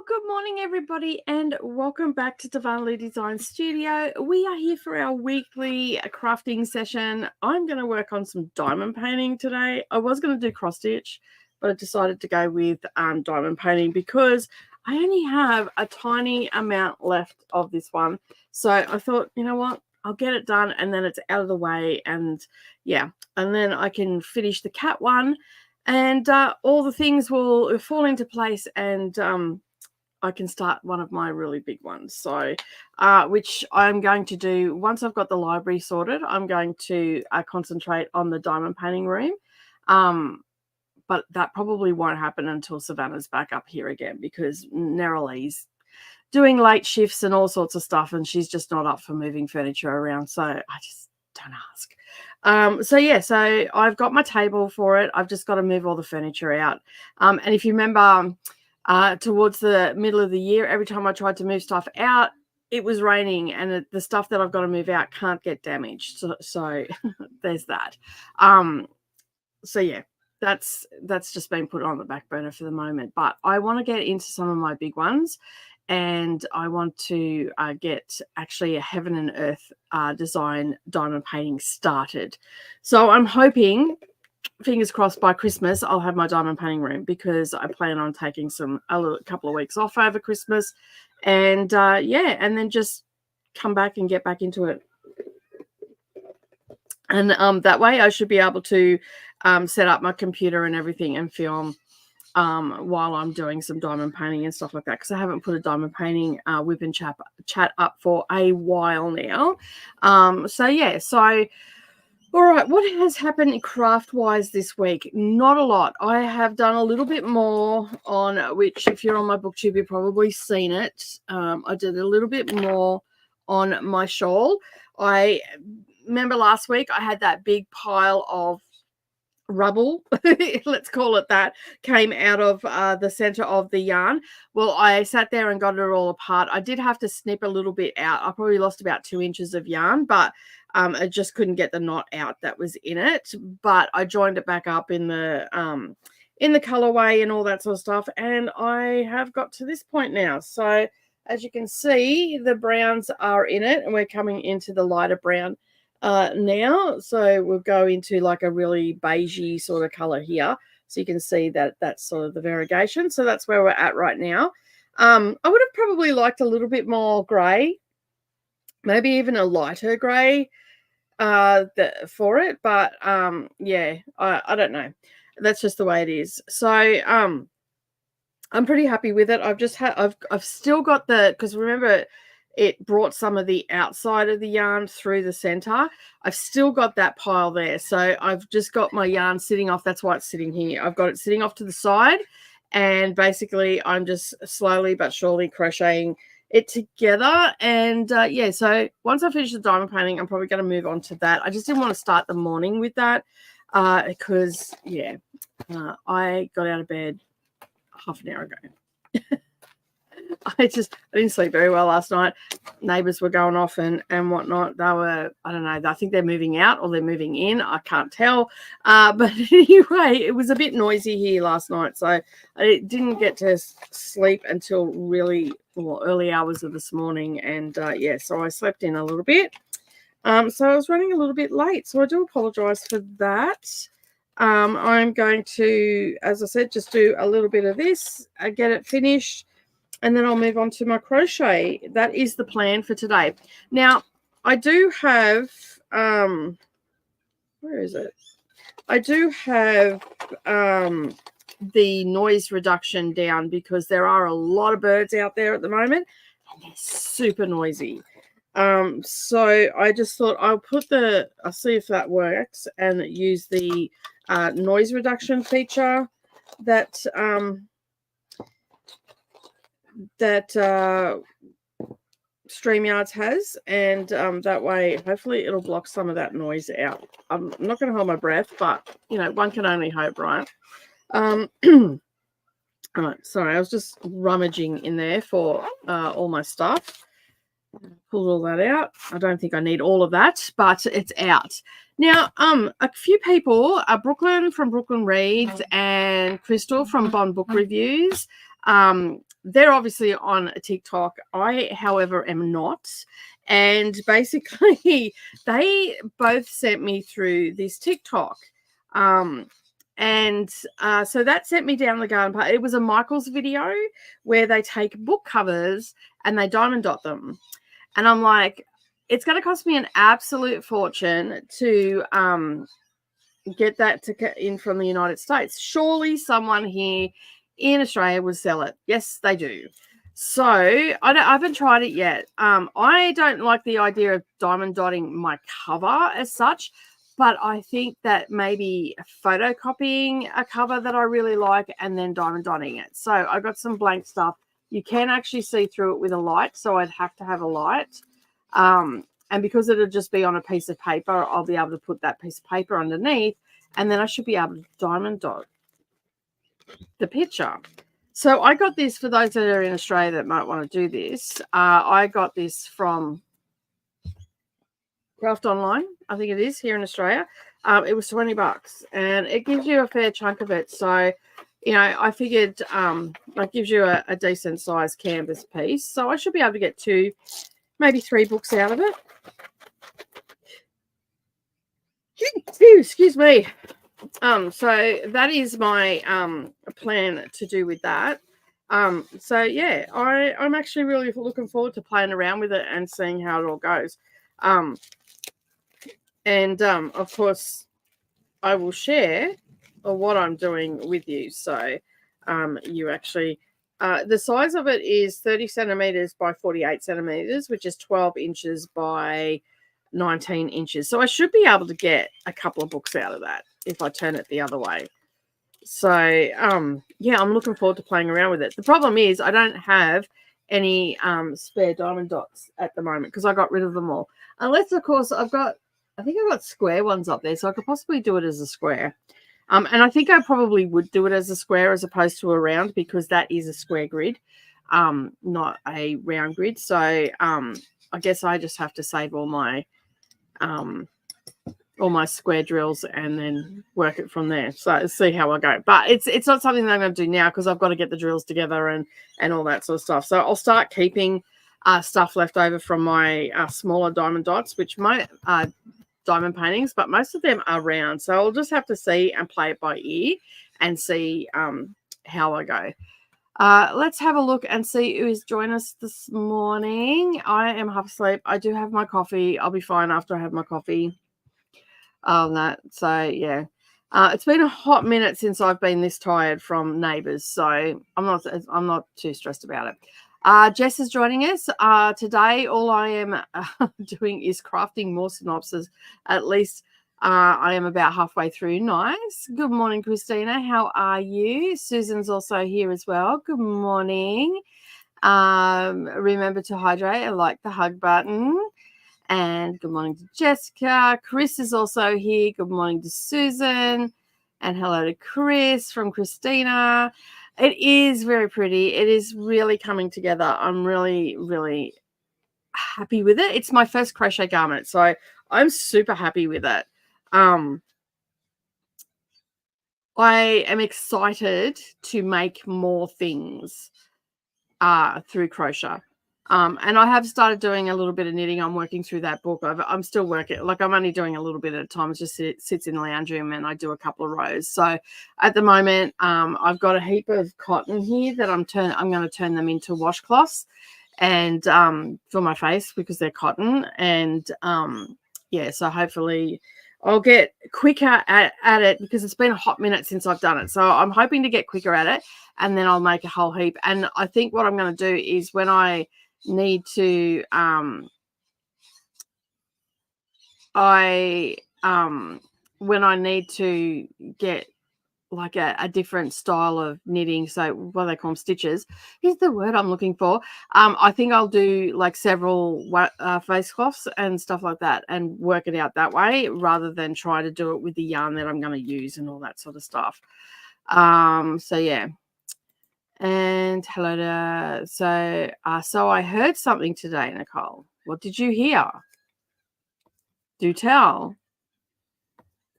Good morning, everybody, and welcome back to Darvanalee Designs Studio. We are here for our weekly crafting session. I'm going to work on some diamond painting today. I was going to do cross stitch, but I decided to go with diamond painting because I only have a tiny amount left of this one. So I thought, you know what, I'll get it done and then it's out of the way, and yeah, and then I can finish the cat one and all the things will fall into place, and I can start one of my really big ones. So, which I'm going to do once I've got the library sorted. I'm going to concentrate on the diamond painting room. But that probably won't happen until Savannah's back up here again, because Neralee's doing late shifts and all sorts of stuff, and she's just not up for moving furniture around. So I just don't ask. So yeah, so I've got my table for it. I've just got to move all the furniture out. And if you remember, towards the middle of the year, every time I tried to move stuff out, it was raining, and the stuff that I've got to move out can't get damaged. So there's that. So yeah, that's just been put on the back burner for the moment. But I want to get into some of my big ones, and I want to get actually a heaven and earth design diamond painting started. So I'm hoping, fingers crossed, by Christmas I'll have my diamond painting room, because I plan on taking a couple of weeks off over Christmas, and yeah, and then just come back and get back into it. And that way I should be able to set up my computer and everything and film while I'm doing some diamond painting and stuff like that, because I haven't put a diamond painting whip and chat up for a while now. So yeah, so all right, what has happened craft-wise this week? Not a lot. I have done a little bit more on, which if you're on my booktube, you've probably seen it. I did a little bit more on my shawl. I remember last week I had that big pile of rubble, let's call it that, came out of the center of the yarn. Well, I sat there and got it all apart. I did have to snip a little bit out. I probably lost about 2 inches of yarn, but I just couldn't get the knot out that was in it. But I joined it back up in the colorway and all that sort of stuff, and I have got to this point now. So as you can see, the browns are in it, and we're coming into the lighter brown now. So we'll go into like a really beigey sort of color here, so you can see that that's sort of the variegation. So that's where we're at right now. I would have probably liked a little bit more gray, maybe even a lighter gray for it, but yeah, I don't know, that's just the way it is. So I'm pretty happy with it. I've still got because remember, it brought some of the outside of the yarn through the center. I've still got that pile there. So I've just got my yarn sitting off. That's why it's sitting here. I've got it sitting off to the side, and basically I'm just slowly but surely crocheting it together. And yeah, so once I finish the diamond painting, I'm probably going to move on to that. I just didn't want to start the morning with that because yeah, I got out of bed half an hour ago. I didn't sleep very well last night. Neighbors were going off and whatnot. They were, I don't know, I think they're moving out or they're moving in. I can't tell. But anyway, it was a bit noisy here last night. So I didn't get to sleep until really early hours of this morning. And yeah, so I slept in a little bit. So I was running a little bit late. So I do apologize for that. I'm going to, as I said, just do a little bit of this, get it finished, and then I'll move on to my crochet. That is the plan for today. Now, I do have, where is it? I do have the noise reduction down, because there are a lot of birds out there at the moment, and they're super noisy. So I just thought I'll see if that works, and use the noise reduction feature that StreamYards has, and that way hopefully it'll block some of that noise out. I'm not going to hold my breath, but you know, one can only hope, right? All right, sorry, I was just rummaging in there for all my stuff. Pulled all that out. I don't think I need all of that, but it's out now. A few people, Brooklyn from Nicole Reed and Crystal from Bond Book Reviews, they're obviously on TikTok. I, however, am not. And basically, they both sent me through this TikTok. So that sent me down the garden path. It was a Michael's video where they take book covers and they diamond dot them. And I'm like, it's going to cost me an absolute fortune to get that in from the United States. Surely someone here in Australia would sell it. Yes, they do. So I haven't tried it yet. I don't like the idea of diamond dotting my cover as such, but I think that maybe photocopying a cover that I really like and then diamond dotting it. So I got some blank stuff. You can actually see through it with a light, so I'd have to have a light. And because it'll just be on a piece of paper, I'll be able to put that piece of paper underneath, and then I should be able to diamond dot the picture. So I got this, for those that are in Australia that might want to do this. I got this from Craft Online, I think it is, here in Australia. It was $20, and it gives you a fair chunk of it. So, you know, I figured it gives you a decent sized canvas piece. So I should be able to get 2, maybe 3 books out of it. Excuse me. So that is my plan to do with that. So yeah, I'm actually really looking forward to playing around with it and seeing how it all goes. Of course, I will share what I'm doing with you. So you actually, the size of it is 30 centimeters by 48 centimeters, which is 12 inches by 19 inches. So I should be able to get a couple of books out of that if I turn it the other way. So, yeah, I'm looking forward to playing around with it. The problem is I don't have any spare diamond dots at the moment because I got rid of them all. Unless, of course, I think I've got square ones up there, so I could possibly do it as a square. And I think I probably would do it as a square as opposed to a round because that is a square grid, not a round grid. So I guess I just have to save all my square drills and then work it from there. So see how I go. But it's not something that I'm going to do now because I've got to get the drills together and all that sort of stuff. So I'll start keeping stuff left over from my smaller diamond dots, which my diamond paintings, but most of them are round. So I'll just have to see and play it by ear and see how I go. Let's have a look and see who has joined us this morning. I am half asleep. I do have my coffee. I'll be fine after I have my coffee. So yeah, it's been a hot minute since I've been this tired from neighbours, so I'm not too stressed about it. Jess is joining us today. All I am doing is crafting more synopses. At least I am about halfway through. Nice. Good morning, Christina. How are you? Susan's also here as well. Good morning. Remember to hydrate. I like the hug button. And good morning to Jessica. Chris is also here. Good morning to Susan. And hello to Chris from Christina. It is very pretty. It is really coming together. I'm really, really happy with it. It's my first crochet garment, so I'm super happy with it. I am excited to make more things through crochet. And I have started doing a little bit of knitting. I'm working through that book. I'm still working. Like I'm only doing a little bit at a time. It just sits in the lounge room and I do a couple of rows. So at the moment, I've got a heap of cotton here that I'm going to turn them into washcloths and for my face because they're cotton. And yeah, so hopefully I'll get quicker at it because it's been a hot minute since I've done it. So I'm hoping to get quicker at it and then I'll make a whole heap. And I think what I'm going to do is when I need to when I need to get like a different style of knitting, so what they call them, stitches is the word I'm looking for. I think I'll do like several face cloths and stuff like that and work it out that way rather than try to do it with the yarn that I'm going to use and all that sort of stuff. So yeah. And hello to so I heard something today, Nicole. What did you hear? Do tell.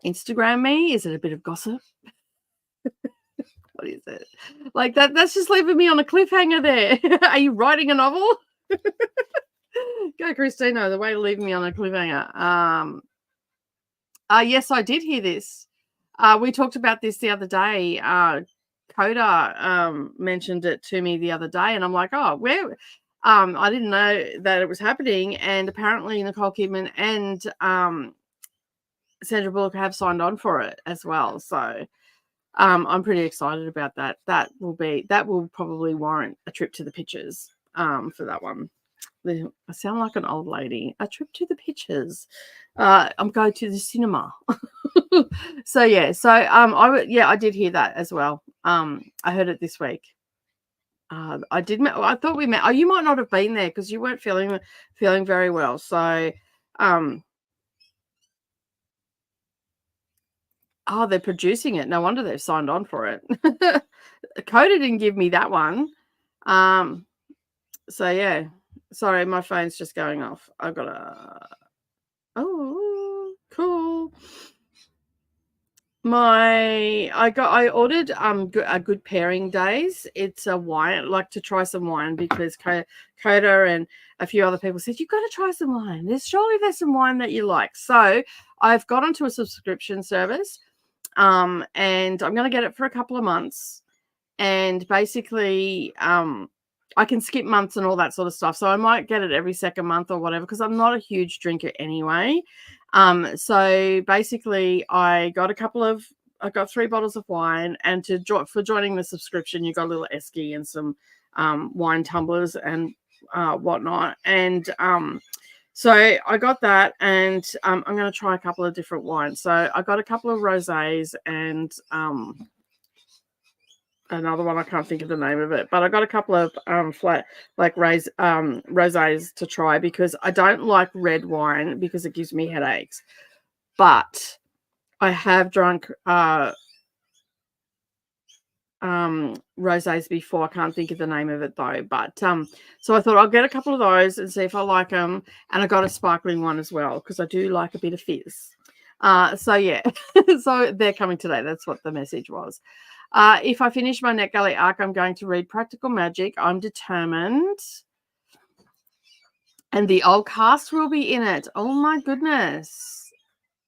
Instagram me. Is it a bit of gossip? What is it? Like that's just leaving me on a cliffhanger there. Are you writing a novel? Go, Christina, the way to leave me on a cliffhanger. Yes, I did hear this. We talked about this the other day. Coda mentioned it to me the other day, and I'm like, oh, where? I didn't know that it was happening, and apparently Nicole Kidman and Sandra Bullock have signed on for it as well. So I'm pretty excited about that. That will probably warrant a trip to the pictures for that one. I sound like an old lady. A trip to the pictures. I'm going to the cinema. So yeah. So I did hear that as well. I heard it this week. I did. I thought we met. Oh, you might not have been there because you weren't feeling very well. So, oh, they're producing it. No wonder they've signed on for it. Coda didn't give me that one. So yeah. Sorry, my phone's just going off. I've got a. Oh, cool. I ordered a good pairing days. It's a wine, like to try some wine because Coda and a few other people said you've got to try some wine. There's some wine that you like. So I've got onto a subscription service, and I'm going to get it for a couple of months, and basically I can skip months and all that sort of stuff. So I might get it every second month or whatever because I'm not a huge drinker anyway. So basically I got 3 bottles of wine, and for joining the subscription, you got a little esky and some wine tumblers and whatnot. And so I got that, and I'm going to try a couple of different wines. So I got a couple of rosés and another one, I can't think of the name of it, but I got a couple of rosés to try because I don't like red wine because it gives me headaches. But I have drunk rosés before. I can't think of the name of it though. But so I thought I'll get a couple of those and see if I like them. And I got a sparkling one as well because I do like a bit of fizz. So yeah, so they're coming today. That's what the message was. If I finish my NetGalley arc, I'm going to read Practical Magic. I'm determined. And the old cast will be in it. Oh my goodness.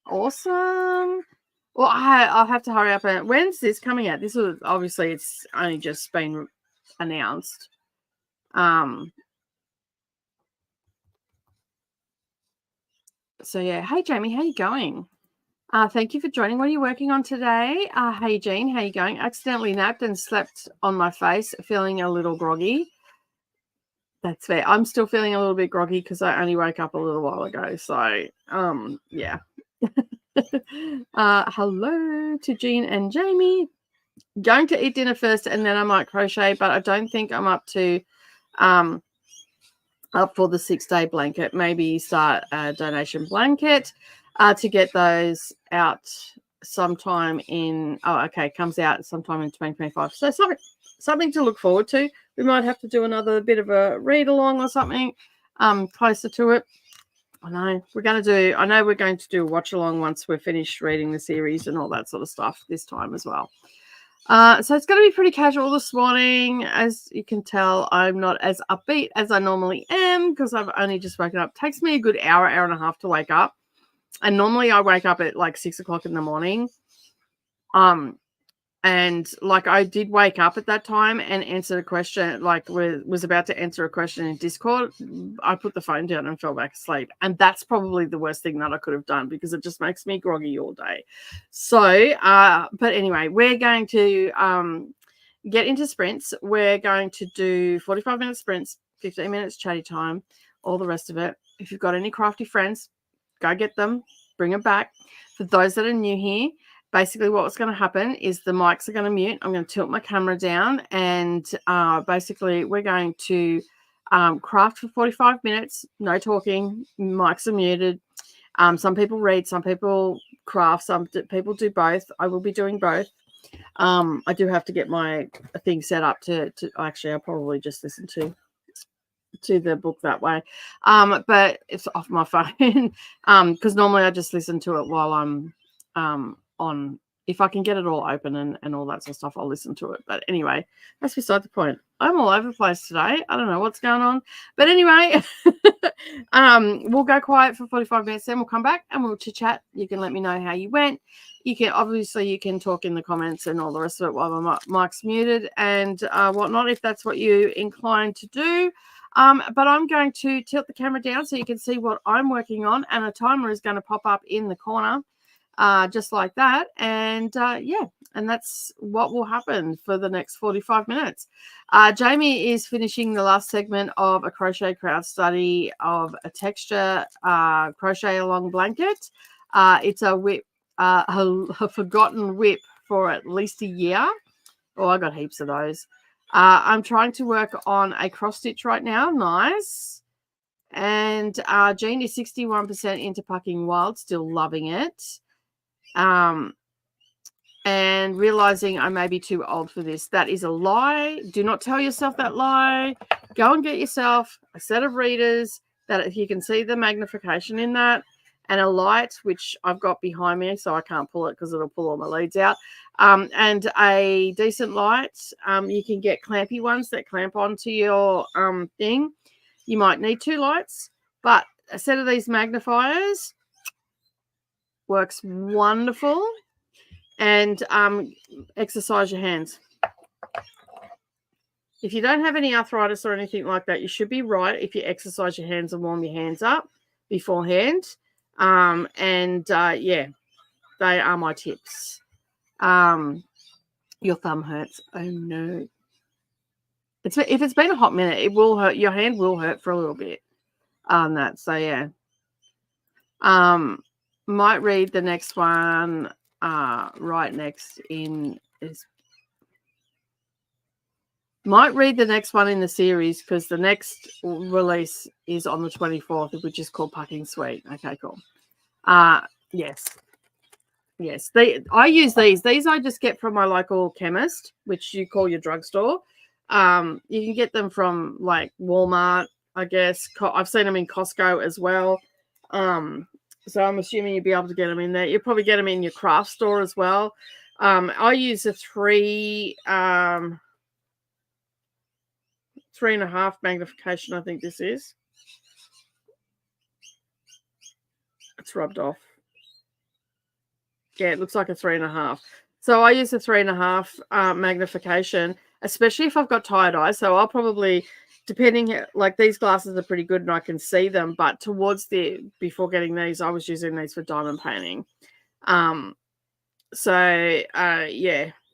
Awesome. Well, I'll have to hurry up. And when's this coming out? This was obviously it's only just been announced. So yeah. Hey Jamie, how you going? Thank you for joining. What are you working on today? Hey Jean, how you going? Accidentally napped and slept on my face, feeling a little groggy. That's fair. I'm still feeling a little bit groggy because I only woke up a little while ago. So yeah. Hello to Jean and Jamie. Going to eat dinner first and then I might crochet, but I don't think I'm up to up for the 6-day blanket. Maybe start a donation blanket to get those out sometime in comes out sometime in 2025. So something to look forward to. We might have to do another bit of a read along or something closer to it. I know we're going to do a watch along once we're finished reading the series and all that sort of stuff this time as well. So it's going to be pretty casual this morning. As you can tell, I'm not as upbeat as I normally am because I've only just woken up. It takes me a good hour and a half to wake up. And normally I wake up at like 6 o'clock in the morning. And like I did wake up at that time and answered a question, like was about to answer a question in Discord. I put the phone down and fell back asleep. And that's probably the worst thing that I could have done because it just makes me groggy all day. So, but anyway, we're going to get into sprints. We're going to do 45-minute sprints, 15 minutes chatty time, all the rest of it. If you've got any crafty friends, go get them, bring them back. For those that are new here, basically what's going to happen is the mics are going to mute. I'm going to tilt my camera down and basically we're going to craft for 45 minutes, no talking, mics are muted. Some people read, some people craft, some people do both. I will be doing both. I do have to get my thing set up to actually I'll probably just listen to the book that way. But it's off my phone because normally I just listen to it while I'm on if I can get it all open and all that sort of stuff, I'll listen to it. But anyway, that's beside the point. I'm all over the place today. I don't know what's going on. But anyway, we'll go quiet for 45 minutes, then we'll come back and we'll chit-chat. You can let me know how you went. You can obviously talk in the comments and all the rest of it while the mic's muted and whatnot, if that's what you're inclined to do. But I'm going to tilt the camera down so you can see what I'm working on, and a timer is going to pop up in the corner. Just like that. And yeah, and that's what will happen for the next 45 minutes. Jamie is finishing the last segment of a crochet crowd study of a texture crochet along blanket. It's a whip, a forgotten whip for at least a year. Oh, I got heaps of those. I'm trying to work on a cross stitch right now. Nice. And Jean is 61% into Pucking Wild, still loving it. And realizing I may be too old for this. That is a lie. Do not tell yourself that lie. Go and get yourself a set of readers that if you can see the magnification in that, and a light, which I've got behind me, so I can't pull it because it'll pull all my leads out, and a decent light. You can get clampy ones that clamp onto your thing. You might need 2 lights, but a set of these magnifiers works wonderful. And exercise your hands. If you don't have any arthritis or anything like that, you should be right if you exercise your hands and warm your hands up beforehand. Yeah, they are my tips. Your thumb hurts. Oh no. If it's been a hot minute, it will hurt. Your hand will hurt for a little bit on that. So yeah. Might read the next one right next in is might read the next one in the series, because the next release is on the 24th, which is called Pucking Sweet. Okay, cool. Yes. I use these I just get from my local chemist, which you call your drugstore. You can get them from like Walmart, I guess. I've seen them in Costco as well. So I'm assuming you'll be able to get them in there. You'll probably get them in your craft store as well. I use a 3.5 magnification, I think this is. It's rubbed off. Yeah, it looks like a 3.5. So I use a 3.5 magnification, especially if I've got tired eyes. So I'll probably, depending, like these glasses are pretty good and I can see them, but before getting these, I was using these for diamond painting. Yeah,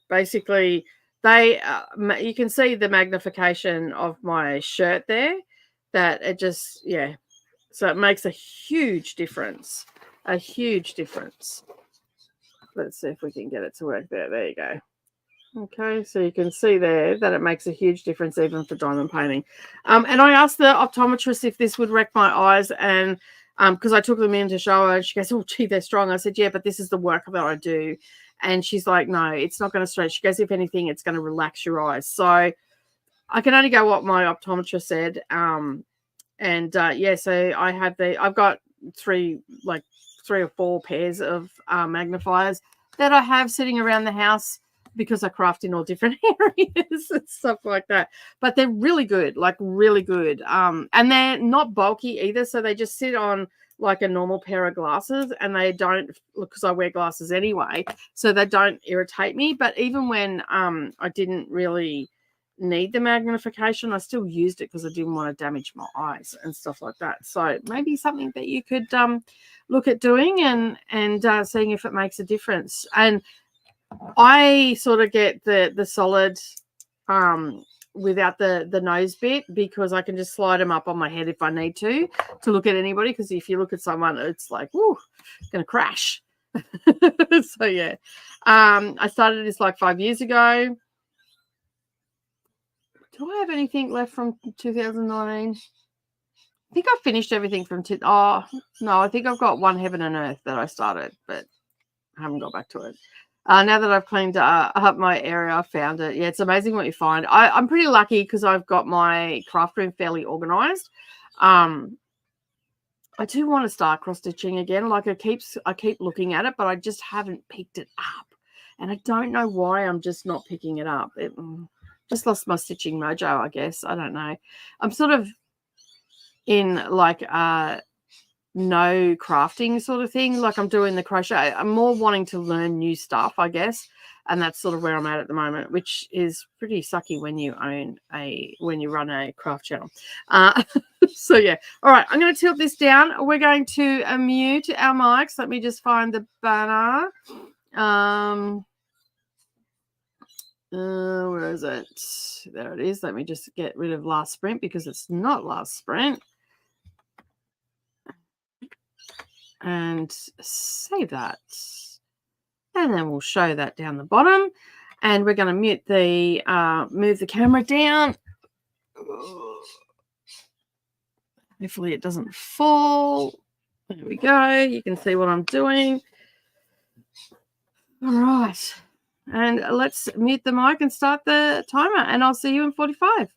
basically you can see the magnification of my shirt there, that it just, yeah. So it makes a huge difference, Let's see if we can get it to work there. There you go. Okay, so you can see there that it makes a huge difference even for diamond painting. And I asked the optometrist if this would wreck my eyes, and because I took them in to show her, and she goes, "Oh, gee, they're strong." I said, "Yeah, but this is the work that I do." And she's like, "No, it's not going to stretch." She goes, "If anything, it's going to relax your eyes." So I can only go what my optometrist said. Yeah, so I've got 3 or 4 pairs of magnifiers that I have sitting around the house, because I craft in all different areas and stuff like that. But they're really good, like really good. And they're not bulky either. So they just sit on like a normal pair of glasses, and they don't, because I wear glasses anyway, so they don't irritate me. But even when I didn't really need the magnification, I still used it because I didn't want to damage my eyes and stuff like that. So maybe something that you could look at doing and seeing if it makes a difference. And I sort of get the solid without the nose bit, because I can just slide them up on my head if I need to look at anybody, because if you look at someone, it's like, whoo, gonna crash. So yeah, I started this like 5 years ago. Do I have anything left from 2019? I think I finished everything from oh no, I think I've got One Heaven and Earth that I started, but I haven't got back to it. Now that I've cleaned up my area, I found it. Yeah, it's amazing what you find. I'm pretty lucky because I've got my craft room fairly organized. I do want to start cross stitching again. Like I keep looking at it, but I just haven't picked it up. and I don't know why I'm just not picking it up. Just lost my stitching mojo, I guess. I don't know. I'm sort of in like no crafting sort of thing, like I'm doing the crochet. I'm more wanting to learn new stuff, I guess, and that's sort of where I'm at the moment, which is pretty sucky when you run a craft channel. So yeah, all right, I'm going to tilt this down. We're going to mute our mics. Let me just find the banner. Where is it? There it is. Let me just get rid of last sprint because it's not last sprint. And save that. And then we'll show that down the bottom. And we're going to mute the move the camera down. Hopefully it doesn't fall. There we go. You can see what I'm doing. All right. And let's mute the mic and start the timer. And I'll see you in 45.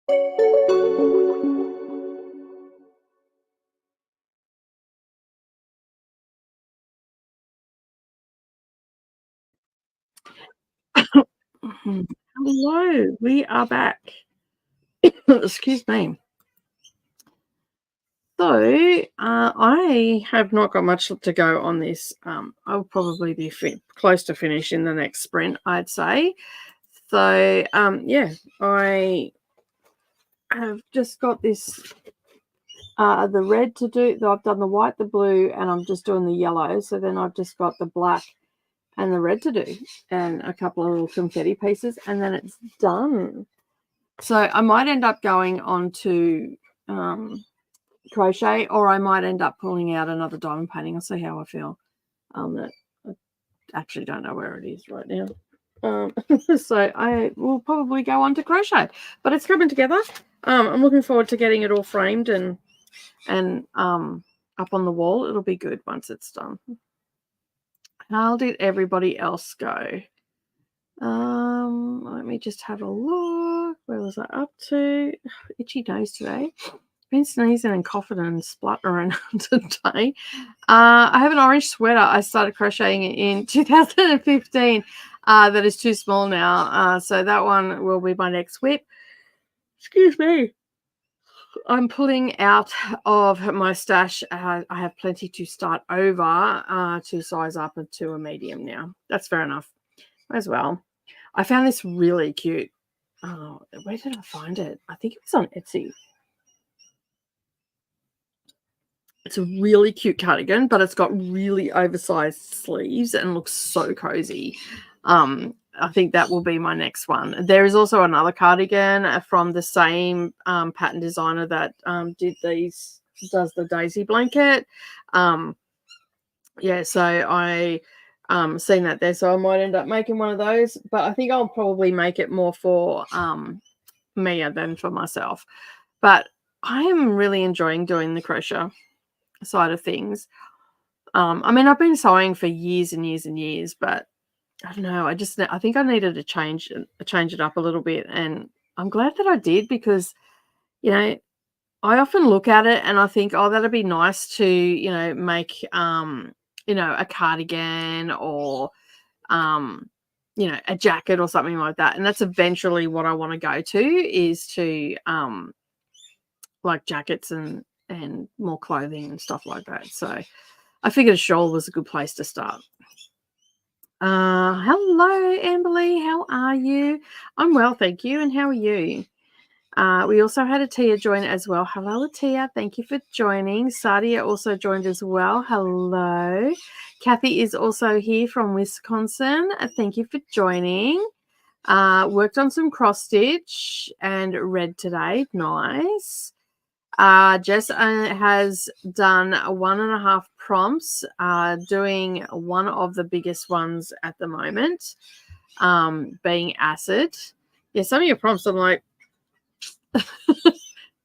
Hello, we are back. Excuse me. So, I have not got much to go on this. I'll probably be close to finish in the next sprint, I'd say. So, yeah, I have just got this, the red to do. I've done the white, the blue, and I'm just doing the yellow. So then I've just got the black and the red to do, and a couple of little confetti pieces, and then it's done. So I might end up going on to crochet, or I might end up pulling out another diamond painting. I'll see how I feel. That I actually don't know where it is right now. So I will probably go on to crochet, but it's coming together. I'm looking forward to getting it all framed and up on the wall. It'll be good once it's done. How did everybody else go? Let me just have a look. Where was I up to? Itchy nose today. Been sneezing and coughing and spluttering today. I have an orange sweater I started crocheting in 2015 that is too small now. So that one will be my next whip. Excuse me. I'm pulling out of my stash. I have plenty to start over to size up to a medium now. That's fair enough as well. I found this really cute. Oh, where did I find it? I think it was on Etsy. It's a really cute cardigan, but it's got really oversized sleeves and looks so cozy. I think that will be my next one. There is also another cardigan from the same pattern designer that does the daisy blanket. Yeah, so I seen that there, so I might end up making one of those, but I think I'll probably make it more for Mia than for myself. But I am really enjoying doing the crochet side of things. I mean, I've been sewing for years and years and years, but I don't know. I think I needed to change it up a little bit, and I'm glad that I did because, you know, I often look at it and I think, oh, that'd be nice to, make, a cardigan or, a jacket or something like that. And that's eventually what I want to go to is to, like jackets and more clothing and stuff like that. So I figured a shawl was a good place to start. Hello, Amberly. How are you? I'm well, thank you. And how are you? We also had Atia join as well. Hello, Atia. Thank you for joining. Sadia also joined as well. Hello. Kathy is also here from Wisconsin. Thank you for joining. Worked on some cross stitch and read today. Nice. Jess has done 1.5 prompts, doing one of the biggest ones at the moment, being acid. Yeah, some of your prompts I'm like,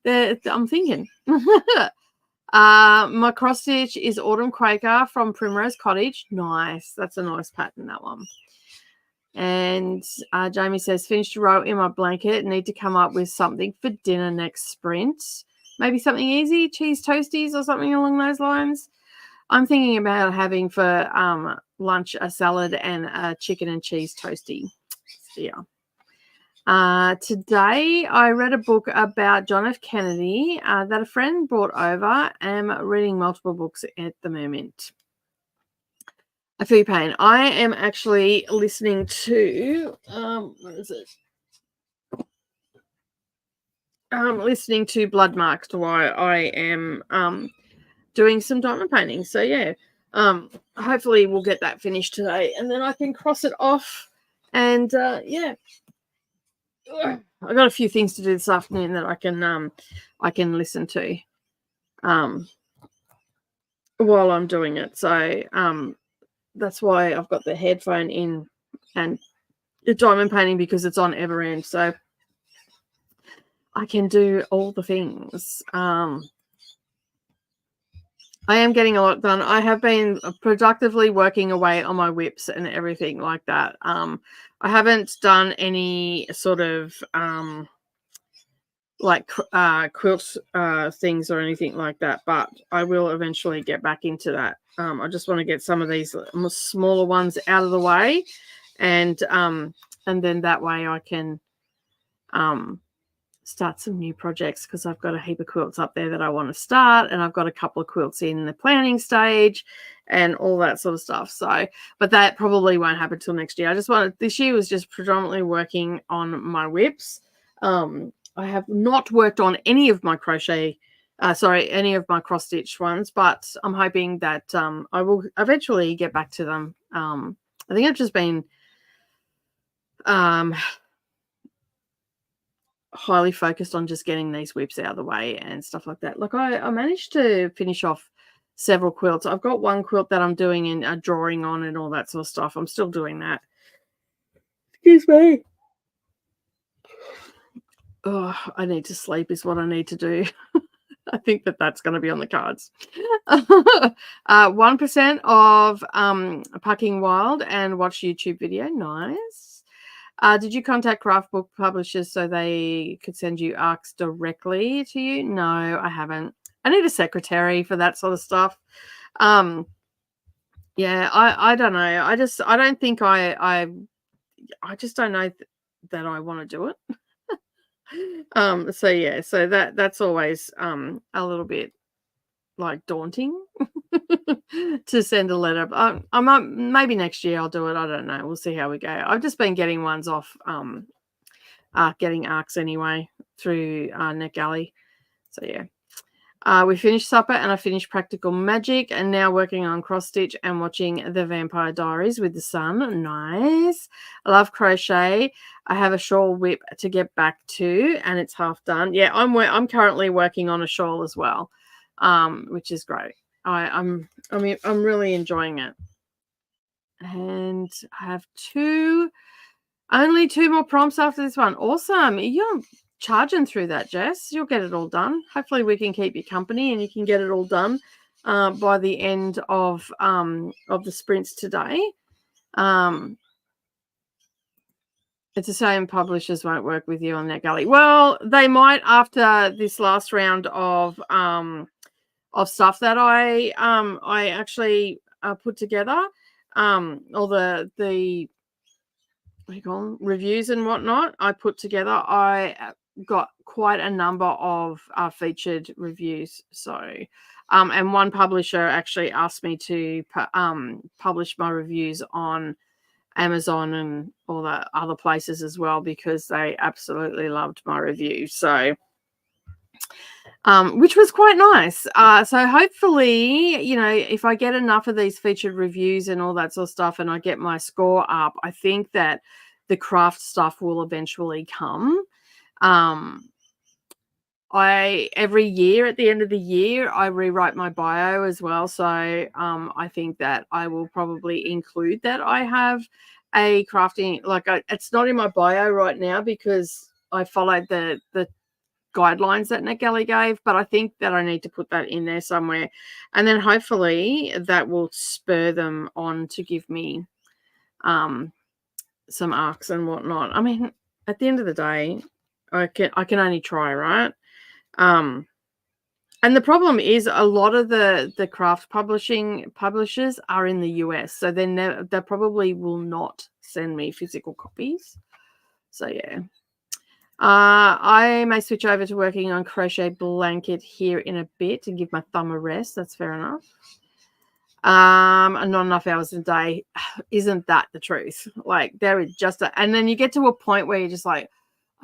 I'm thinking. My cross stitch is Autumn Quaker from Primrose Cottage. Nice. That's a nice pattern, that one. And Jamie says, finished a row in my blanket. Need to come up with something for dinner next sprint. Maybe something easy, cheese toasties or something along those lines. I'm thinking about having for lunch a salad and a chicken and cheese toasty. Yeah. Today I read a book about John F. Kennedy that a friend brought over. I'm reading multiple books at the moment. I feel your pain. I am actually listening to where is it? Listening to Blood Marks while I am doing some diamond painting. So yeah, hopefully we'll get that finished today, and then I can cross it off. And yeah, I got a few things to do this afternoon that I can listen to while I'm doing it. So that's why I've got the headphone in and the diamond painting, because it's on ever end, so I can do all the things. I am getting a lot done. I have been productively working away on my whips and everything like that. I haven't done any sort of like quilt things or anything like that, but I will eventually get back into that. I just want to get some of these smaller ones out of the way, and then that way I can start some new projects, because I've got a heap of quilts up there that I want to start, and I've got a couple of quilts in the planning stage and all that sort of stuff. So, but that probably won't happen till next year. This year was just predominantly working on my whips. I have not worked on any of my crochet, any of my cross stitch ones, but I'm hoping that I will eventually get back to them. I think I've just been highly focused on just getting these whips out of the way and stuff like that. Like I managed to finish off several quilts. I've got one quilt that I'm doing in a drawing on and all that sort of stuff. I'm still doing that. Excuse me. Oh, I need to sleep is what I need to do. I think that's going to be on the cards. 1% of Pucking Wild and watch YouTube video. Nice. Did you contact craft book publishers so they could send you ARCs directly to you? No, I haven't. I need a secretary for that sort of stuff. Yeah, I don't know. I don't think I just don't know that I want to do it. So yeah, so that's always a little bit like daunting to send a letter. I might, maybe next year I'll do it. I don't know. We'll see how we go. I've just been getting ones off getting ARCs anyway through NetGalley. So yeah. We finished supper and I finished Practical Magic, and now working on cross stitch and watching The Vampire Diaries with the sun. Nice. I love crochet. I have a shawl whip to get back to, and it's half done. Yeah, I'm currently working on a shawl as well, which is great. I'm really enjoying it. And I have only two more prompts after this one. Awesome. You're charging through that, Jess. You'll get it all done. Hopefully we can keep you company and you can get it all done by the end of the sprints today. It's the same, publishers won't work with you on NetGalley. Well, they might after this last round of stuff that I actually put together, all the what do you call them, reviews and whatnot I put together. I got quite a number of featured reviews. So, and one publisher actually asked me to publish my reviews on Amazon and all the other places as well, because they absolutely loved my review. So, which was quite nice. So hopefully, if I get enough of these featured reviews and all that sort of stuff, and I get my score up, I think that the craft stuff will eventually come. Every year at the end of the year, I rewrite my bio as well. So I think that I will probably include that I have a crafting, it's not in my bio right now because I followed the guidelines that NetGalley gave, but I think that I need to put that in there somewhere, and then hopefully that will spur them on to give me some ARCs and whatnot. I mean, at the end of the day, I can only try, right? And the problem is a lot of the craft publishers are in the US, so they probably will not send me physical copies. So yeah. I may switch over to working on crochet blanket here in a bit and give my thumb a rest. That's fair enough. And not enough hours a day. Isn't that the truth? Like, there is and then you get to a point where you're just like,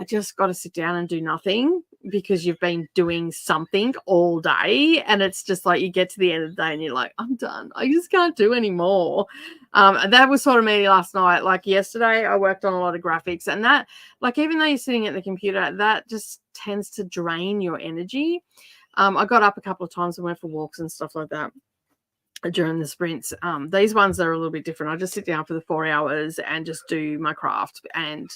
I just got to sit down and do nothing because you've been doing something all day. And it's just like you get to the end of the day and you're like, I'm done. I just can't do anymore. And that was sort of me last night. Like yesterday, I worked on a lot of graphics, and that, like, even though you're sitting at the computer, that just tends to drain your energy. I got up a couple of times and went for walks and stuff like that during the sprints. These ones are a little bit different. I just sit down for the 4 hours and just do my craft and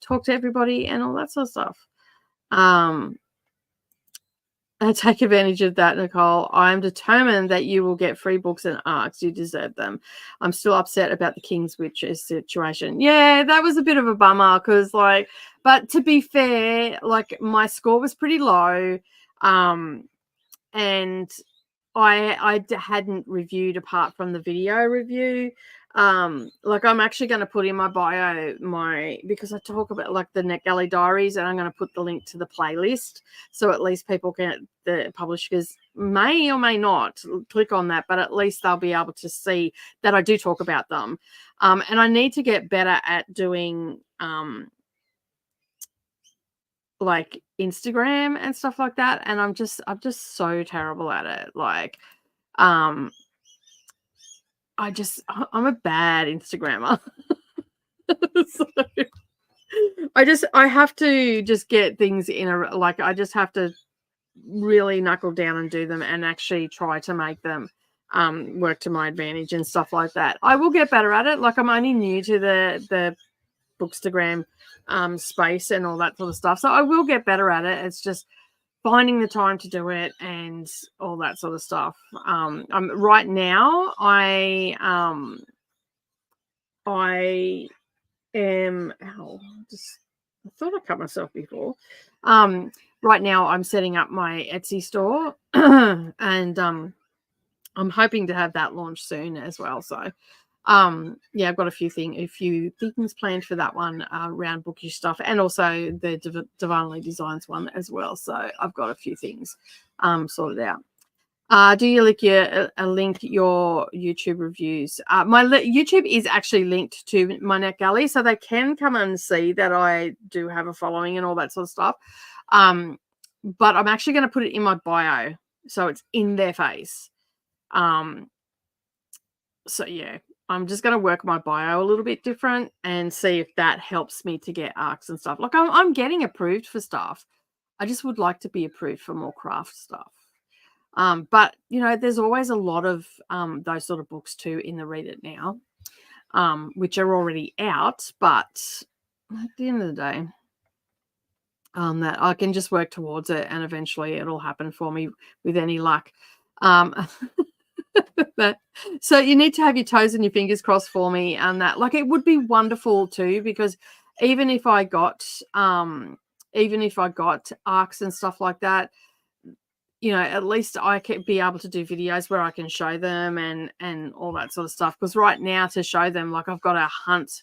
talk to everybody and all that sort of stuff. Take advantage of that, Nicole. I am determined that you will get free books and arcs. You deserve them. I'm still upset about the King's Witches situation. Yeah, that was a bit of a bummer because, like, but to be fair, like, my score was pretty low, and hadn't reviewed apart from the video review. Like, I'm actually going to put in my bio because I talk about like the NetGalley diaries, and I'm going to put the link to the playlist so at least people can, the publishers may or may not click on that, but at least they'll be able to see that I do talk about them. And I need to get better at doing like Instagram and stuff like that, and I'm just so terrible at it. Like, I'm a bad Instagrammer. So I have to just get things in a, like, I just have to really knuckle down and do them and actually try to make them work to my advantage and stuff like that. I will get better at it. Like, I'm only new to the Bookstagram space and all that sort of stuff, so I will get better at it. It's just finding the time to do it and all that sort of stuff. Right now I am, I thought I cut myself before. Right now I'm setting up my Etsy store and I'm hoping to have that launch soon as well. So yeah, I've got a few things planned for that one, around bookish stuff, and also the Darvanalee Designs one as well. So I've got a few things sorted out. Do you link your YouTube reviews? My YouTube is actually linked to my NetGalley, so they can come and see that I do have a following and all that sort of stuff. But I'm actually going to put it in my bio, so it's in their face. So yeah, I'm just going to work my bio a little bit different and see if that helps me to get arcs and stuff. Like, I'm getting approved for stuff. I just would like to be approved for more craft stuff. But you know, there's always a lot of those sort of books too in the Read It Now, which are already out. But at the end of the day, that I can just work towards it, and eventually it'll happen for me with any luck. So you need to have your toes and your fingers crossed for me, and that, like, it would be wonderful too, because even if I got arcs and stuff like that, you know, at least I could be able to do videos where I can show them and all that sort of stuff. Because right now, to show them, like, I've got to hunt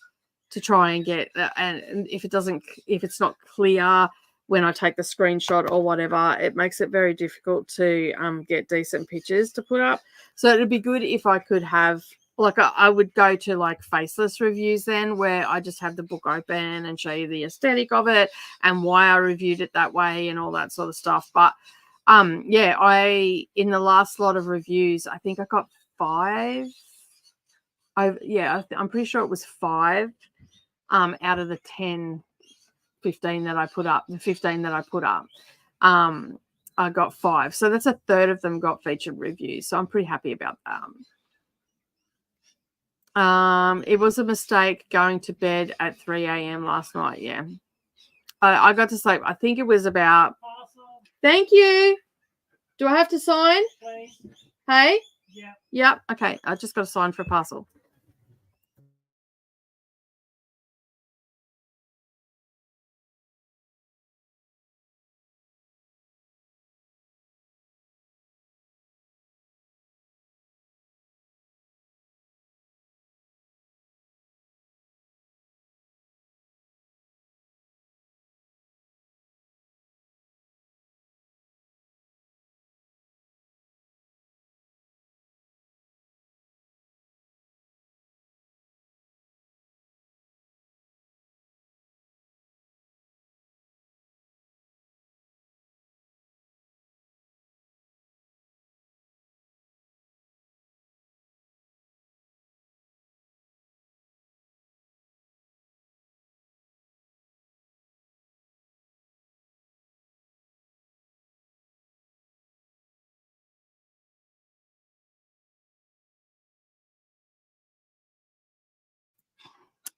to try and get, and if it's not clear when I take the screenshot or whatever, it makes it very difficult to get decent pictures to put up. So it'd be good if I could have, like, I would go to like faceless reviews then, where I just have the book open and show you the aesthetic of it and why I reviewed it that way and all that sort of stuff. But yeah, in the last lot of reviews, I think I got 5. I'm pretty sure it was 5 out of the 15 that I put up. The 15 that I put up, I got 5. So that's a third of them got featured reviews. So I'm pretty happy about that. It was a mistake going to bed at 3 a.m. last night. Yeah. I got to sleep. I think it was about. Thank you. Do I have to sign? Please. Hey? Yeah. Yep. Okay. I just got to sign for a parcel.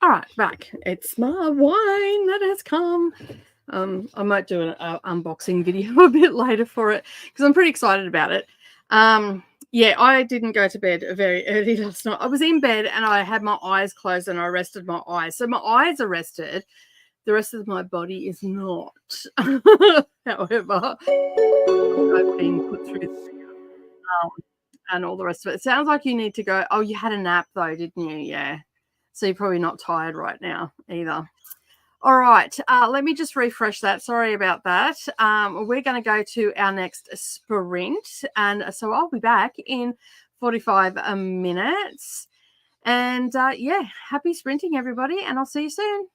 All right, back. It's my wine that has come. I might do an unboxing video a bit later for it because I'm pretty excited about it. Yeah, I didn't go to bed very early last night. I was in bed and I had my eyes closed and I rested my eyes. So my eyes are rested. The rest of my body is not. However, I've been put through and all the rest of it. It sounds like you need to go. Oh, you had a nap though, didn't you? Yeah. So you're probably not tired right now either. All right, let me just refresh that. Sorry about that. We're going to go to our next sprint. And so I'll be back in 45 minutes. And yeah, happy sprinting, everybody. And I'll see you soon.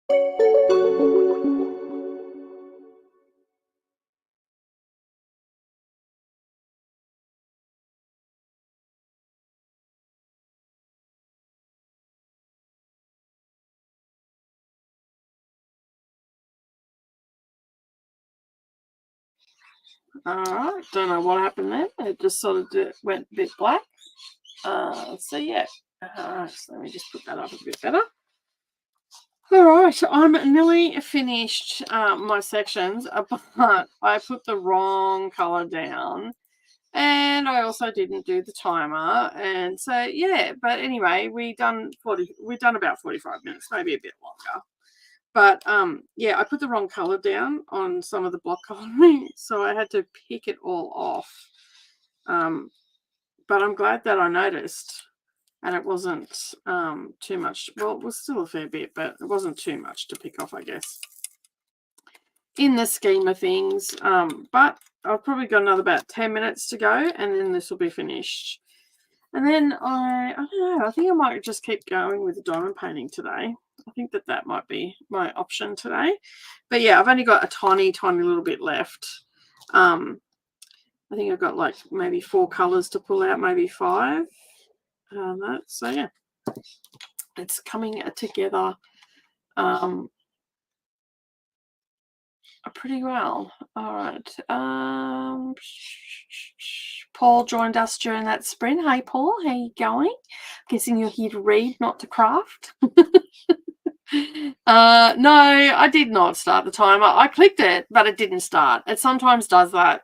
All right, don't know what happened there. It just sort of went a bit black. So yeah, so let me just put that up a bit better. All right, I'm nearly finished my sections, but I put the wrong color down, and I also didn't do the timer, and so yeah. But anyway, we've done about 45 minutes, maybe a bit longer. But yeah, I put the wrong color down on some of the block coloring, so I had to pick it all off. But I'm glad that I noticed, and it wasn't too much. Well, it was still a fair bit, but it wasn't too much to pick off, I guess, in the scheme of things. But I've probably got another about 10 minutes to go, and then this will be finished. And then I don't know, I think I might just keep going with the diamond painting today. I think that might be my option today. But yeah, I've only got a tiny little bit left. I think I've got like maybe 4 colors to pull out, maybe 5. So yeah, it's coming together pretty well. All right. Paul joined us during that sprint. Hey Paul, how you going? Guessing you're here to read, not to craft. No, I did not start the timer. I clicked it, but it didn't start. It sometimes does that.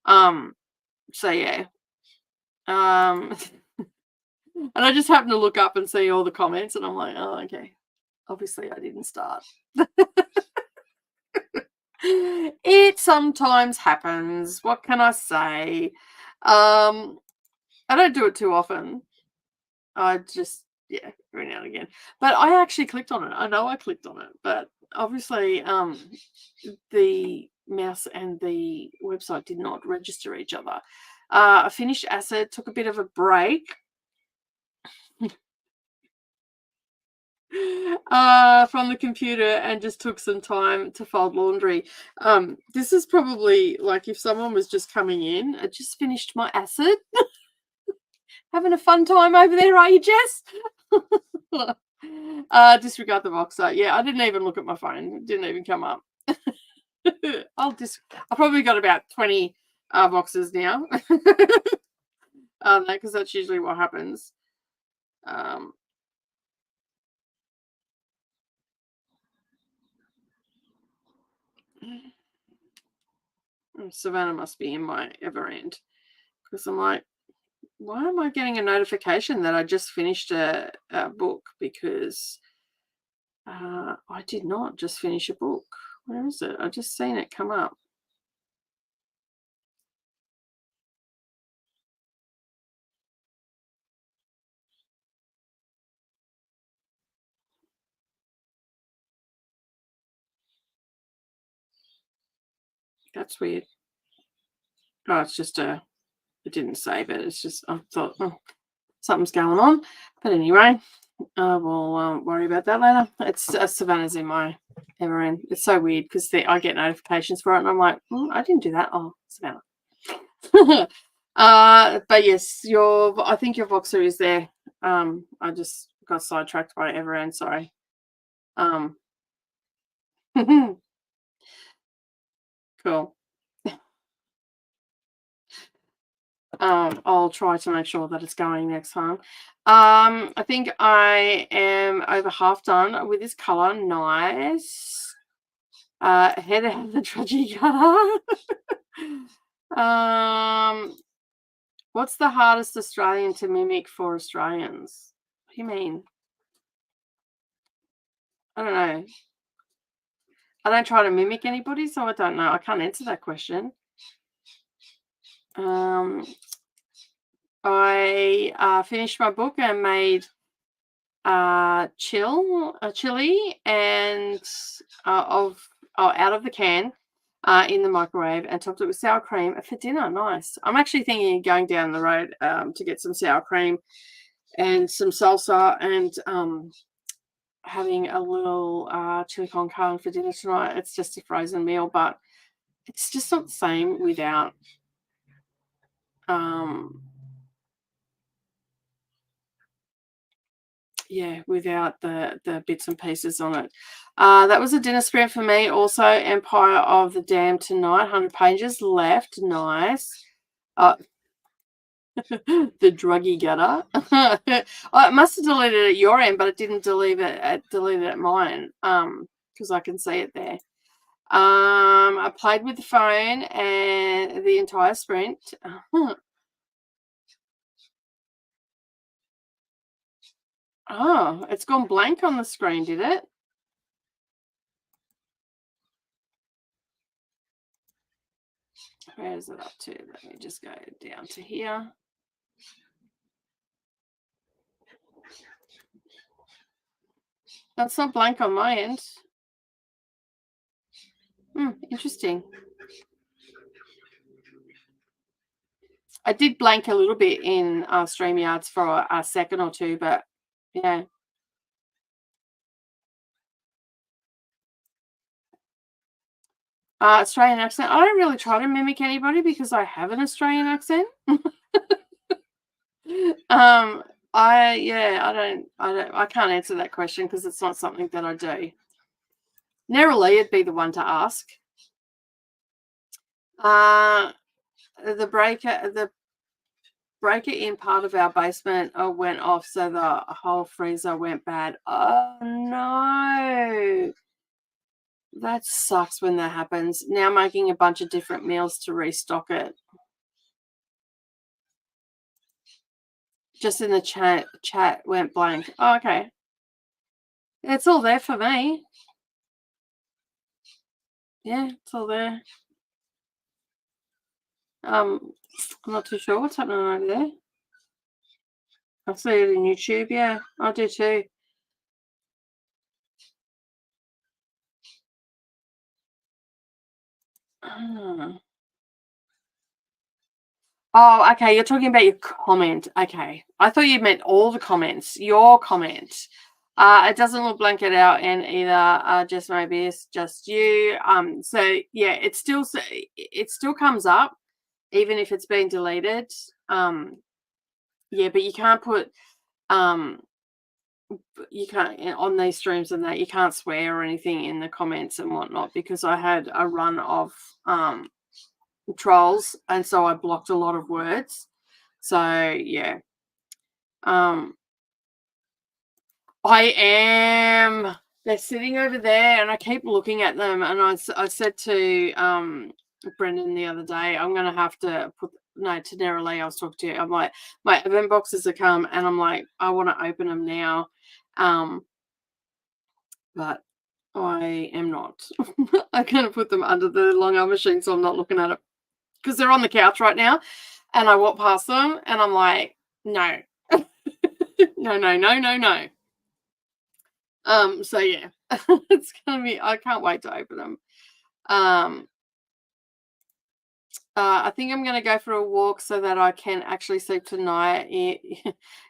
So yeah. And I just happened to look up and see all the comments, and I'm like, oh, okay. Obviously, I didn't start. It sometimes happens. What can I say? I don't do it too often. I just, yeah, every now and again. But I actually clicked on it. I know I clicked on it, but obviously, the mouse and the website did not register each other. I finished acid, took a bit of a break. From the computer, and just took some time to fold laundry. This is probably like if someone was just coming in. I just finished my acid. Having a fun time over there, are you, Jess? Disregard the box art. Yeah, I didn't even look at my phone. It didn't even come up. I've probably got about 20 boxes now. Because that's usually what happens. Savannah must be in my ever end, because I'm like, why am I getting a notification that I just finished a book? Because I did not just finish a book. Where is it? I just seen it come up. That's weird. Oh, it's just it didn't save it. It's just, I thought, oh, something's going on. But anyway, we'll worry about that later. It's Savannah's in my ever end. It's so weird because I get notifications for it, and I'm like, I didn't do that. Oh, Savannah. But yes, I think your Voxer is there. I just got sidetracked by Everend, sorry. Cool. I'll try to make sure that it's going next time. I think I am over half done with this color. Nice. Head out of the trudgy cutter. What's the hardest Australian to mimic for Australians? What do you mean? I don't know. I don't try to mimic anybody, so I don't know. I can't answer that question. I finished my book and made chili and out of the can in the microwave, and topped it with sour cream for dinner. Nice. I'm actually thinking of going down the road to get some sour cream and some salsa, and having a little chili con carne for dinner tonight. It's just a frozen meal, but it's just not the same without um yeah, without the bits and pieces on it. That was a dinner spread for me. Also, Empire of the Dam tonight. 100 pages left. Nice. Uh, the druggy gutter. I must have deleted it at your end, but it didn't delete it at mine. Because I can see it there. I played with the phone and the entire sprint. Oh, it's gone blank on the screen, did it? Where is it up to? Let me just go down to here. That's not blank on my end. Interesting. I did blank a little bit in StreamYards for a second or two, but yeah. Australian accent. I don't really try to mimic anybody because I have an Australian accent. I can't answer that question because it's not something that I do. Nerily would be the one to ask. The breaker in part of our basement went off, so the whole freezer went bad. Oh no, that sucks when that happens. Now making a bunch of different meals to restock it. Just in the chat went blank. Oh, okay. It's all there for me. Yeah, it's all there. I'm not too sure what's happening over there. I see it in YouTube. Yeah, I do too. Oh, okay. You're talking about your comment. Okay. I thought you meant all the comments. Your comment. It doesn't look blanket out and either. Just maybe it's just you. So yeah, it still comes up even if it's been deleted. Yeah, but you can't put you can't on these streams and that you can't swear or anything in the comments and whatnot because I had a run of trolls and so I blocked a lot of words. So yeah. I am. They're sitting over there and I keep looking at them and I said to Brendan the other day, I'm gonna have to put to Nerily, I was talking to you. I'm like, my event boxes are come and I'm like, I want to open them now. But I am not. I'm gonna put them under the long arm machine so I'm not looking at it. Because they're on the couch right now and I walk past them and I'm like, no. No. So yeah, it's gonna be. I can't wait to open them. I think I'm gonna go for a walk so that I can actually sleep tonight.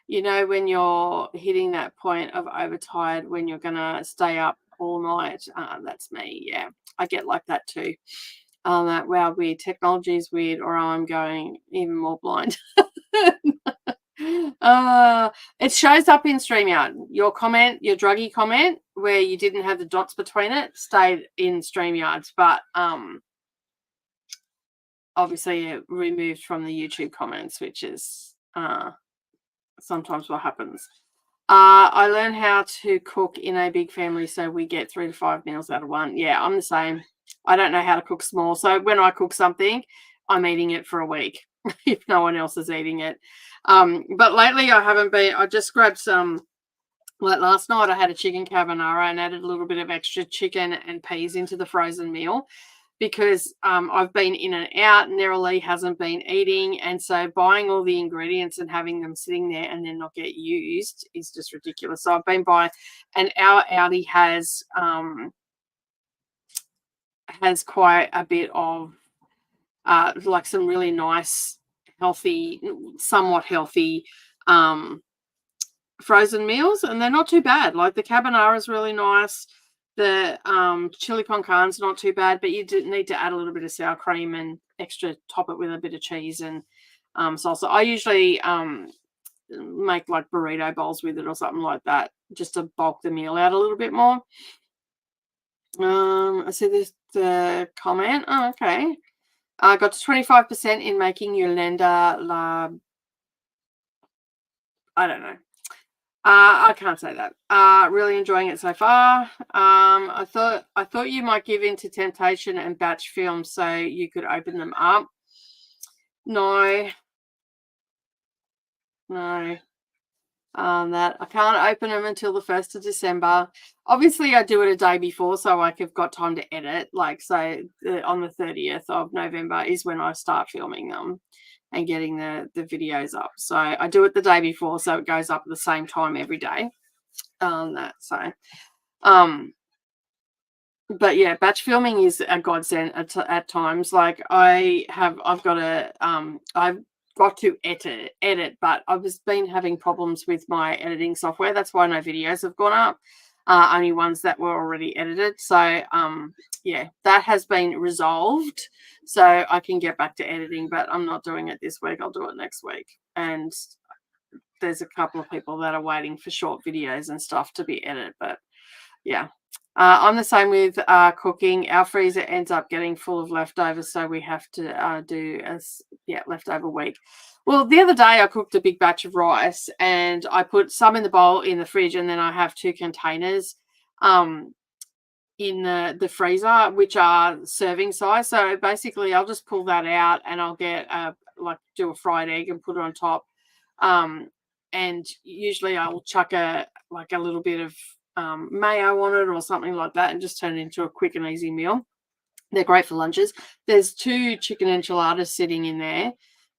You know, when you're hitting that point of overtired, when you're gonna stay up all night. That's me. Yeah, I get like that too. That wow, weird technology is weird, or I'm going even more blind. It shows up in StreamYard. Your comment, your druggy comment, where you didn't have the dots between it, stayed in StreamYards, but obviously it removed from the YouTube comments, which is sometimes what happens. I learned how to cook in a big family, so we get 3 to 5 meals out of one. Yeah, I'm the same. I don't know how to cook small, so when I cook something, I'm eating it for a week if no one else is eating it. But lately I haven't been. I just grabbed some. Like last night, I had a chicken carbonara and added a little bit of extra chicken and peas into the frozen meal because I've been in and out. Nerily hasn't been eating, and so buying all the ingredients and having them sitting there and then not get used is just ridiculous. So I've been buying, and our Audi has quite a bit of like some really nice, healthy, somewhat healthy frozen meals, and they're not too bad. Like the carbonara is really nice. The chili con carne's not too bad, but you do need to add a little bit of sour cream and extra top it with a bit of cheese and salsa. I usually make like burrito bowls with it or something like that, just to bulk the meal out a little bit more. I see this the comment. Oh, okay. I got to 25% in making Yolanda la. I don't know. I can't say that. Really enjoying it so far. I thought you might give in to temptation and batch film so you could open them up. No. That I can't open them until the 1st of December. Obviously, I do it a day before, so like I've got time to edit. Like, so on the 30th of November is when I start filming them and getting the videos up. So I do it the day before, so it goes up at the same time every day. But yeah, batch filming is a godsend at times. Like I've got to edit, but I've just been having problems with my editing software. That's why no videos have gone up. Only ones that were already edited. So yeah, that has been resolved. So I can get back to editing, but I'm not doing it this week. I'll do it next week. And there's a couple of people that are waiting for short videos and stuff to be edited, but yeah. I'm the same with cooking. Our freezer ends up getting full of leftovers, so we have to do leftover week. Well, the other day I cooked a big batch of rice and I put some in the bowl in the fridge, and then I have 2 containers in the freezer, which are serving size. So basically I'll just pull that out and I'll get do a fried egg and put it on top. And usually I'll chuck a little bit of mayo on it or something like that and just turn it into a quick and easy meal. They're great for lunches. There's 2 chicken enchiladas sitting in there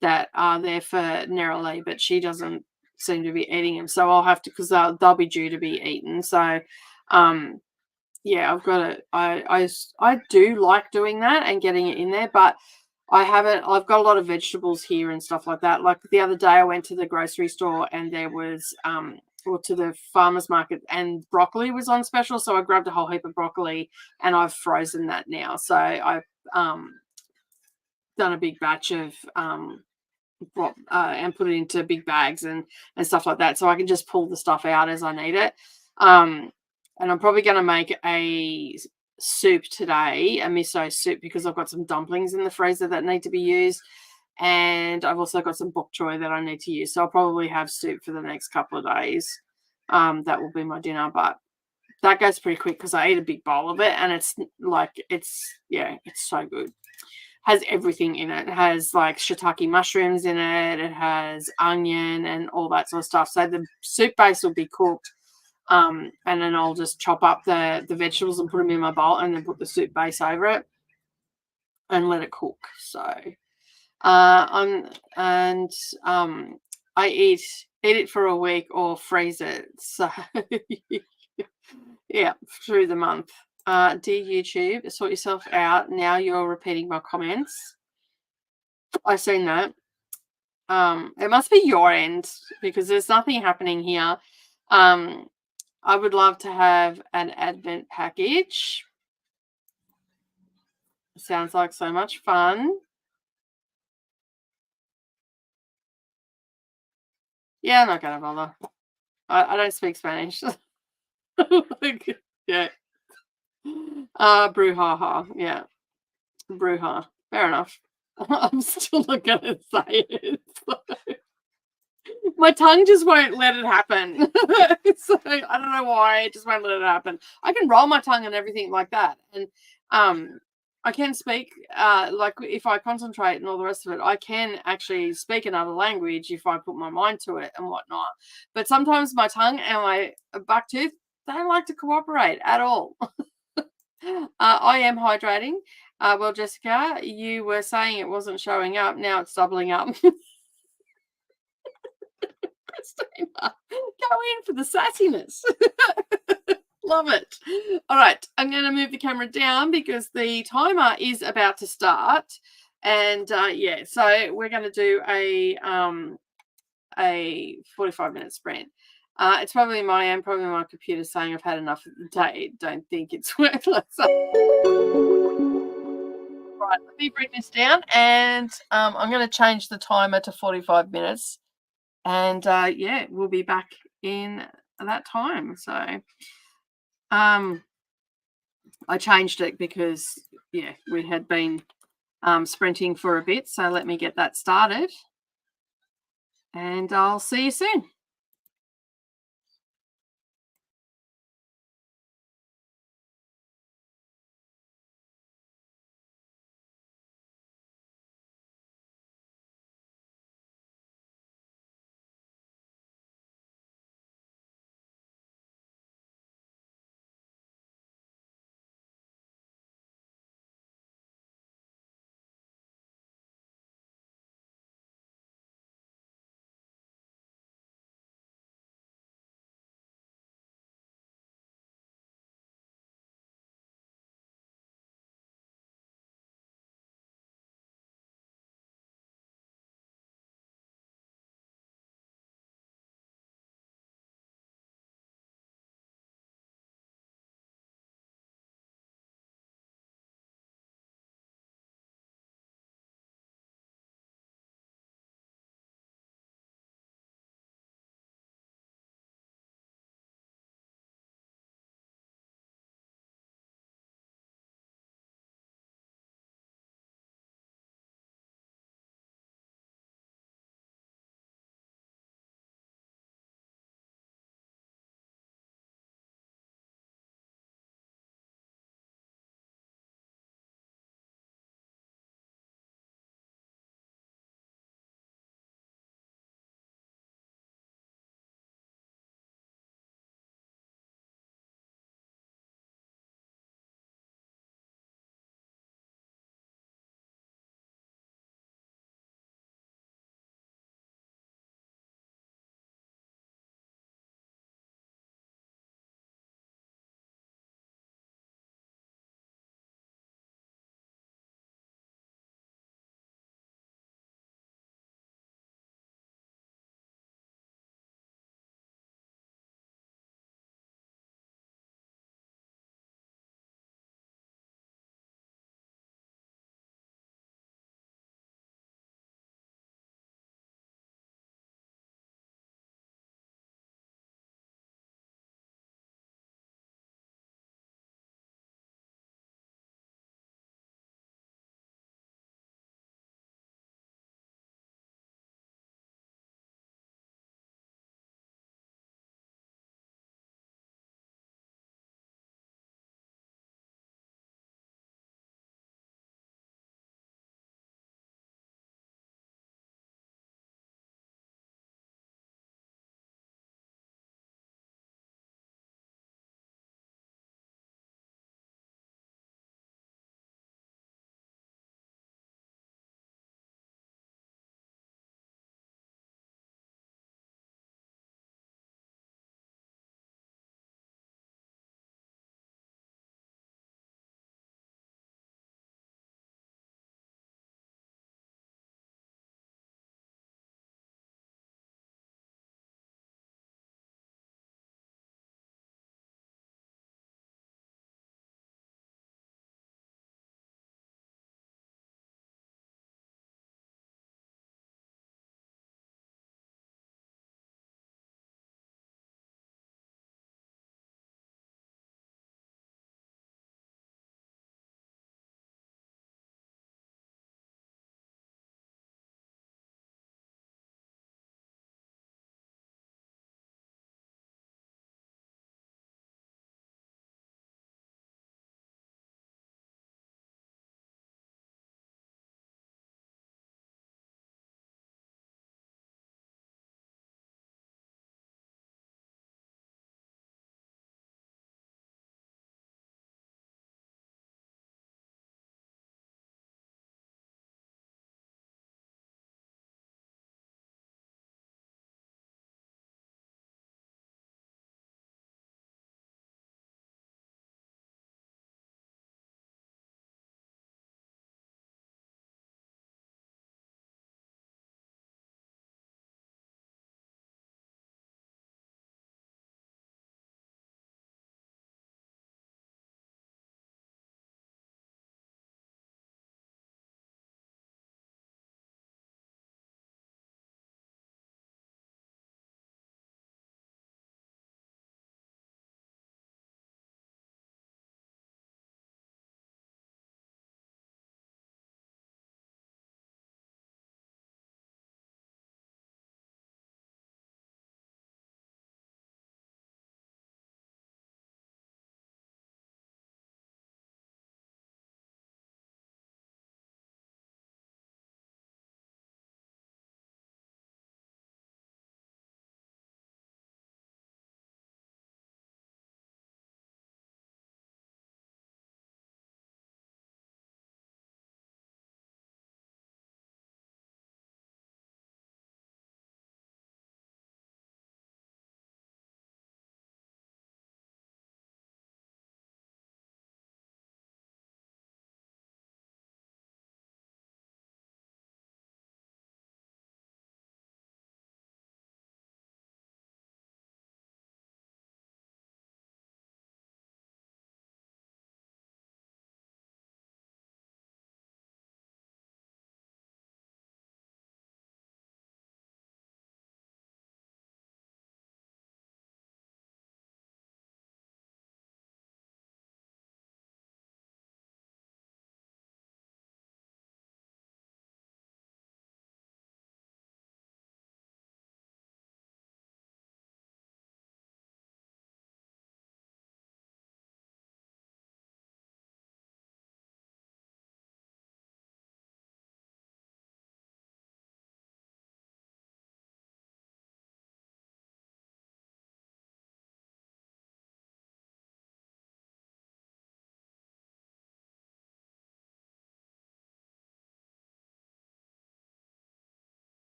that are there for Neroli, but she doesn't seem to be eating them, so I'll have to, because they'll be due to be eaten. So yeah, I've got it. I do like doing that and getting it in there, but I've got a lot of vegetables here and stuff like that. Like the other day I went to the grocery store and there was or to the farmer's market, and broccoli was on special, so I grabbed a whole heap of broccoli and I've frozen that now. So I've done a big batch of and put it into big bags and stuff like that, so I can just pull the stuff out as I need it. And I'm probably going to make a soup today, a miso soup, because I've got some dumplings in the freezer that need to be used. And I've also got some bok choy that I need to use. So I'll probably have soup for the next couple of days. That will be my dinner. But that goes pretty quick because I eat a big bowl of it. And it's so good. Has everything in it. It has like shiitake mushrooms in it. It has onion and all that sort of stuff. So the soup base will be cooked. And then I'll just chop up the vegetables and put them in my bowl and then put the soup base over it and let it cook. So I eat it for a week or freeze it. So yeah, through the month. Dear YouTube, sort yourself out. Now you're repeating my comments. I've seen that. It must be your end because there's nothing happening here. I would love to have an advent package. Sounds like so much fun. Yeah, I'm not going to bother. I don't speak Spanish. Yeah. Brouhaha. Yeah. Bruja. Fair enough. I'm still not going to say it. So. My tongue just won't let it happen. So I don't know why. It just won't let it happen. I can roll my tongue and everything like that. And I can speak, like if I concentrate and all the rest of it, I can actually speak another language if I put my mind to it and whatnot. But sometimes my tongue and my buck tooth, they don't like to cooperate at all. I am hydrating. Well, Jessica, you were saying it wasn't showing up. Now it's doubling up. Go in for the sassiness. Love it. All right, I'm going to move the camera down because the timer is about to start. And yeah, so we're going to do a 45-minute sprint. It's probably my end, probably my computer saying I've had enough of the day. Don't think it's worthless. Right, let me bring this down, and I'm going to change the timer to 45 minutes. And yeah, we'll be back in that time. So I changed it because, yeah, we had been sprinting for a bit. So let me get that started, and I'll see you soon.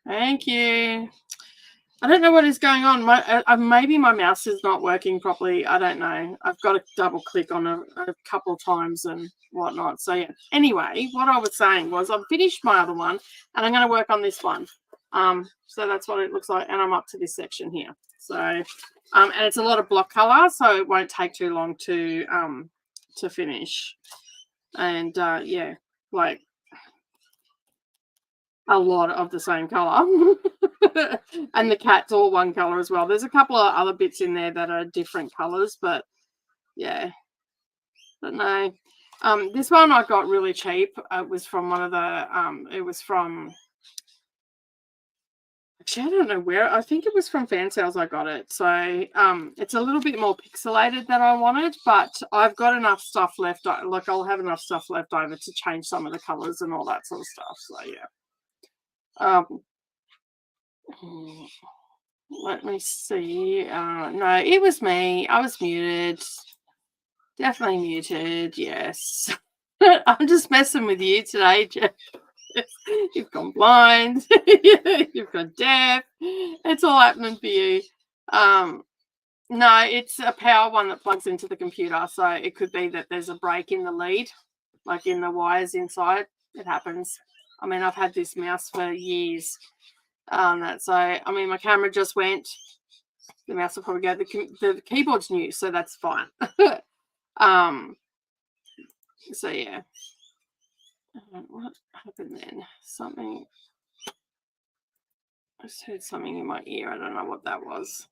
Thank you. I don't know what is going on. Maybe my mouse is not working properly. I don't know. I've got to double click on a couple of times and whatnot. So yeah. Anyway, what I was saying was I've finished my other one and I'm going to work on this one. So that's what it looks like, and I'm up to this section here. So and it's a lot of block color, so it won't take too long to finish. And yeah, like a lot of the same color. And the cat's all one color as well. There's a couple of other bits in there that are different colors, but yeah, but no. This one I got really cheap. It was from one of the it was from, actually I don't know where, I think it was from Fan Sales I got it. So it's a little bit more pixelated than I wanted, but I've got enough stuff left, like I'll have enough stuff left over to change some of the colors and all that sort of stuff. So yeah. Let me see. No, it was me. I was muted. Definitely muted. Yes. I'm just messing with you today, Jeff. You've gone blind. You've gone deaf. It's all happening for you. No, it's a power one that plugs into the computer. So it could be that there's a break in the lead, like in the wires inside. It happens. I mean, I've had this mouse for years. So I mean, my camera just went. The mouse will probably go. The keyboard's new, so that's fine. So yeah. What happened then? Something. I just heard something in my ear. I don't know what that was.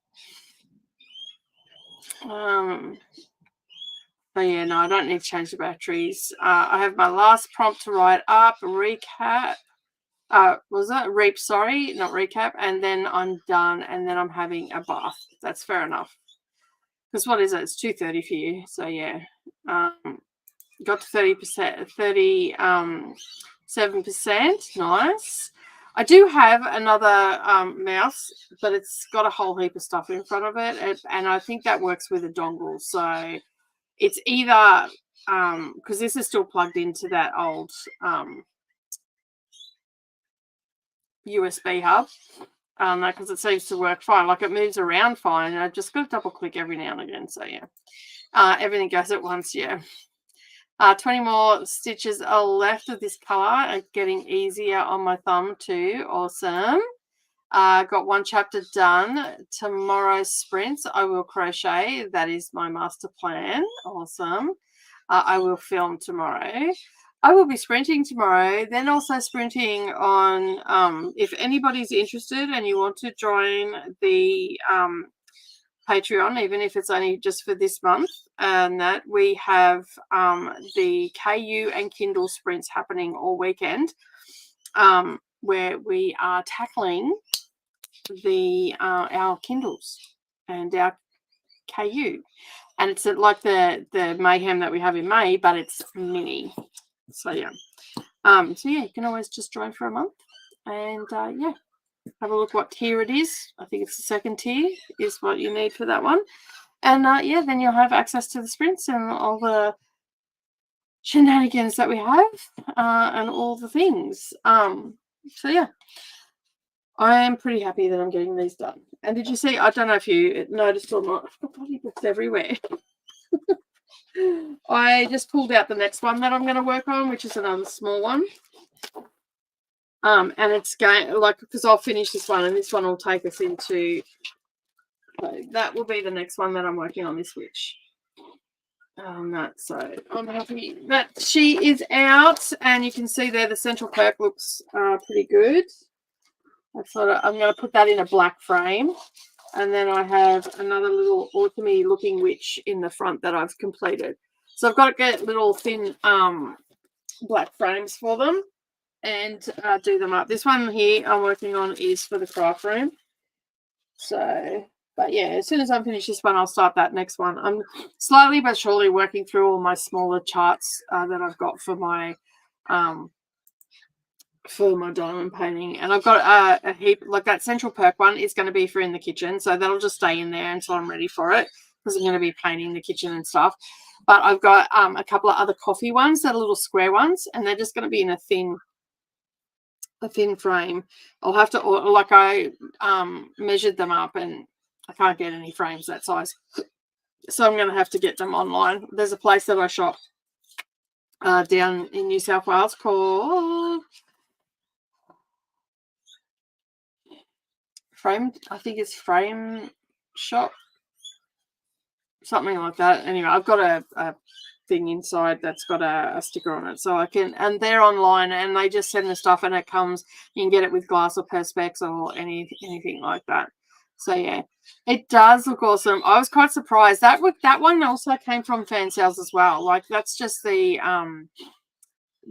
But yeah, no, I don't need to change the batteries. I have my last prompt to write up, recap. Was that reap? Sorry, not recap. And then I'm done, and then I'm having a bath. That's fair enough. Because what is it? It's 2:30 for you. So yeah, got to 30%, 37%. Nice. I do have another mouse, but it's got a whole heap of stuff in front of it, and I think that works with a dongle. So it's either because this is still plugged into that old USB hub, because it seems to work fine. Like it moves around fine, and I've just got to double click every now and again. So yeah, everything goes at once. Yeah. 20 more stitches are left of this color, getting easier on my thumb too. Awesome. Got one chapter done. Tomorrow's sprints I will crochet. That is my master plan. Awesome. I will film tomorrow. I will be sprinting tomorrow, then also sprinting on, if anybody's interested and you want to join the Patreon, even if it's only just for this month, and that we have the KU and Kindle sprints happening all weekend, where we are tackling the our Kindles and our KU, and it's like the mayhem that we have in May, but it's mini. So yeah, so yeah, you can always just join for a month, and yeah, have a look what tier it is. I think it's the second tier is what you need for that one. And yeah, then you'll have access to the sprints and all the shenanigans that we have, and all the things. So yeah, I am pretty happy that I'm getting these done. And did you see, I don't know if you noticed or not, I've got bloody books everywhere. I just pulled out the next one that I'm going to work on, which is another small one. And it's going like, because I'll finish this one and this one will take us into, so that will be the next one that I'm working on this witch. So I'm happy that she is out, and you can see there the central perk looks pretty good. I'm going to put that in a black frame, and then I have another little autumny looking witch in the front that I've completed. So I've got to get little thin black frames for them and do them up. This one here I'm working on is for the craft room. So, but yeah, as soon as I finish this one, I'll start that next one. I'm slowly but surely working through all my smaller charts that I've got for my diamond painting, and I've got a heap, like that central perk one is going to be for in the kitchen, so that'll just stay in there until I'm ready for it, because I'm going to be painting the kitchen and stuff. But I've got a couple of other coffee ones that are little square ones, and they're just going to be in a thin frame. I'll have to, like, I measured them up and I can't get any frames that size, so I'm going to have to get them online. There's a place that I shop down in New South Wales called Frame, I think it's Frame Shop, something like that. Anyway, I've got a thing inside that's got a sticker on it, so I can, and they're online and they just send the stuff and it comes, you can get it with glass or perspex or anything like that. So yeah, it does look awesome. I was quite surprised that one also came from fan sales as well. Like, that's just the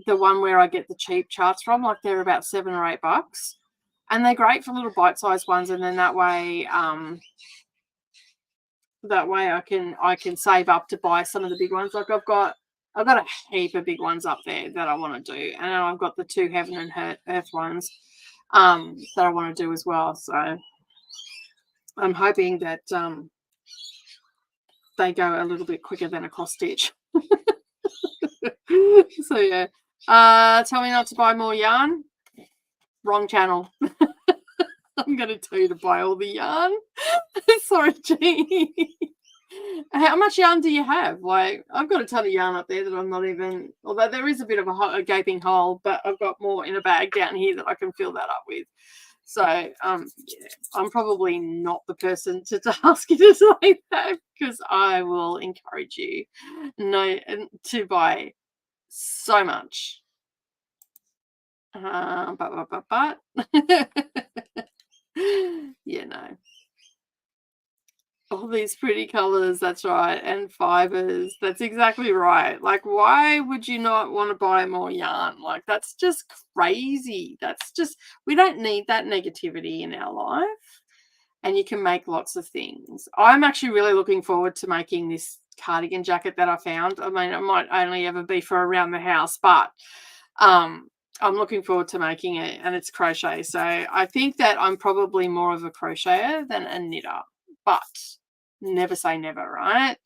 one where I get the cheap charts from. Like, they're about $7 or $8, and they're great for little bite-sized ones, and then that way I can save up to buy some of the big ones. Like, I've got a heap of big ones up there that I want to do, and I've got the 2 Heaven and Earth ones that I want to do as well. So I'm hoping that they go a little bit quicker than a cross stitch. So yeah, tell me not to buy more yarn. Wrong channel. I'm going to tell you to buy all the yarn. Sorry, G. How much yarn do you have? Like, I've got a ton of yarn up there that I'm not even, although there is a bit of a gaping hole, but I've got more in a bag down here that I can fill that up with. So, yeah, I'm probably not the person to ask you to say that, because I will encourage you to buy so much. But yeah, no. All these pretty colors, that's right, and fibers, that's exactly right. Like, why would you not want to buy more yarn? Like, that's just crazy. That's just, we don't need that negativity in our life, and you can make lots of things. I'm actually really looking forward to making this cardigan jacket that I found. I mean, it might only ever be for around the house, but I'm looking forward to making it, and it's crochet. So I think that I'm probably more of a crocheter than a knitter, but never say never, right?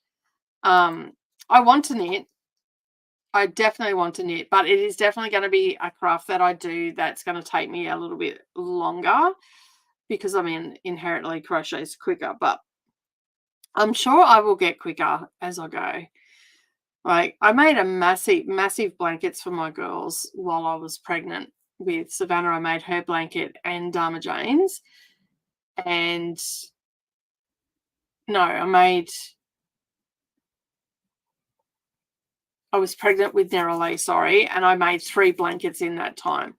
I want to knit. I definitely want to knit, but it is definitely going to be a craft that I do that's going to take me a little bit longer, because I mean, inherently crochet is quicker, but I'm sure I will get quicker as I go. Like, I made a massive blankets for my girls while I was pregnant with Savannah. I made her blanket and Dharma Jane's, and no, I was pregnant with Nerole, sorry, and I made 3 blankets in that time.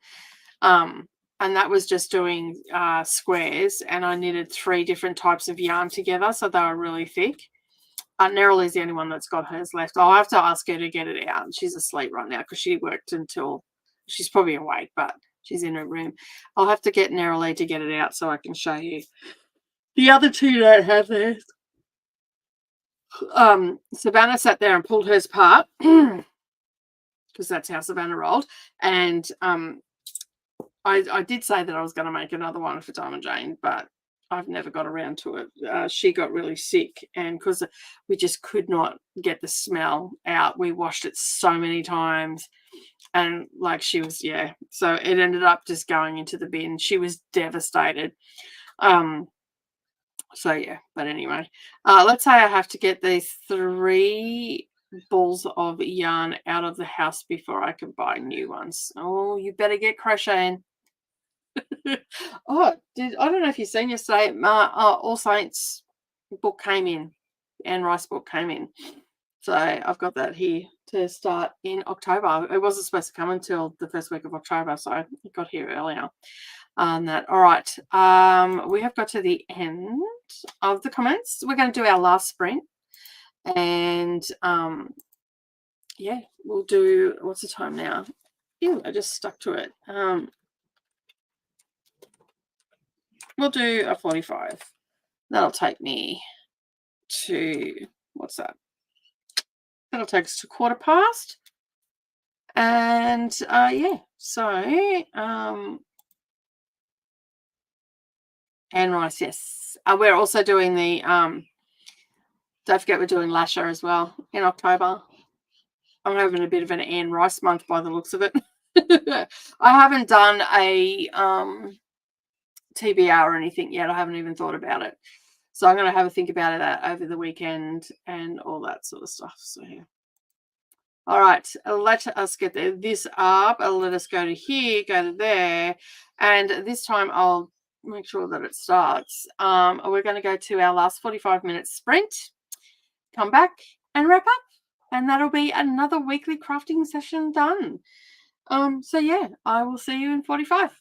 And that was just doing squares, and I knitted 3 different types of yarn together, so they were really thick. Nerole is the only one that's got hers left. I'll have to ask her to get it out. She's asleep right now because she worked until, she's probably awake, but she's in her room. I'll have to get Nerole to get it out so I can show you. The other 2 don't have theirs. Savannah sat there and pulled hers apart, because that's how Savannah rolled. And I did say that I was going to make another one for Diamond Jane, but I've never got around to it. She got really sick, and because we just could not get the smell out, we washed it so many times, and like, she was, yeah, so it ended up just going into the bin. She was devastated. So yeah, but anyway, let's say I have to get these 3 balls of yarn out of the house before I can buy new ones. Oh, you better get crocheting. Oh, I don't know if you've seen yesterday, All Saints book came in. Anne Rice book came in. So I've got that here to start in October. It wasn't supposed to come until the first week of October, so it got here earlier on that. All right. We have got to the end of the comments. We're going to do our last sprint. And yeah, we'll do, what's the time now? Ew, I just stuck to it. We'll do a 45. That'll take me to, what's that? That'll take us to 1/4 past. And yeah, so Anne Rice, yes. We're also doing the don't forget we're doing Lasher as well in October. I'm having a bit of an Anne Rice month by the looks of it. I haven't done a TBR or anything yet. I haven't even thought about it. So I'm going to have a think about it over the weekend and all that sort of stuff. So yeah. All right, let us get this up. Let us go to here, go to there. And this time I'll make sure that it starts. We're going to go to our last 45-minute sprint, come back and wrap up. And that'll be another weekly crafting session done. So yeah, I will see you in 45.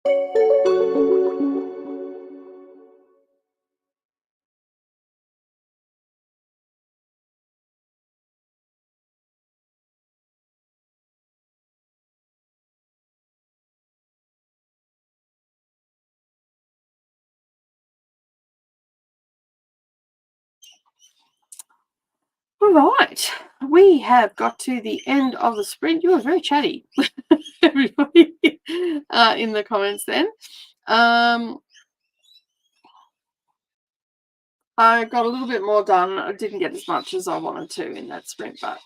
All right, we have got to the end of the sprint. You were very chatty, everybody, in the comments then. I got a little bit more done. I didn't get as much as I wanted to in that sprint, but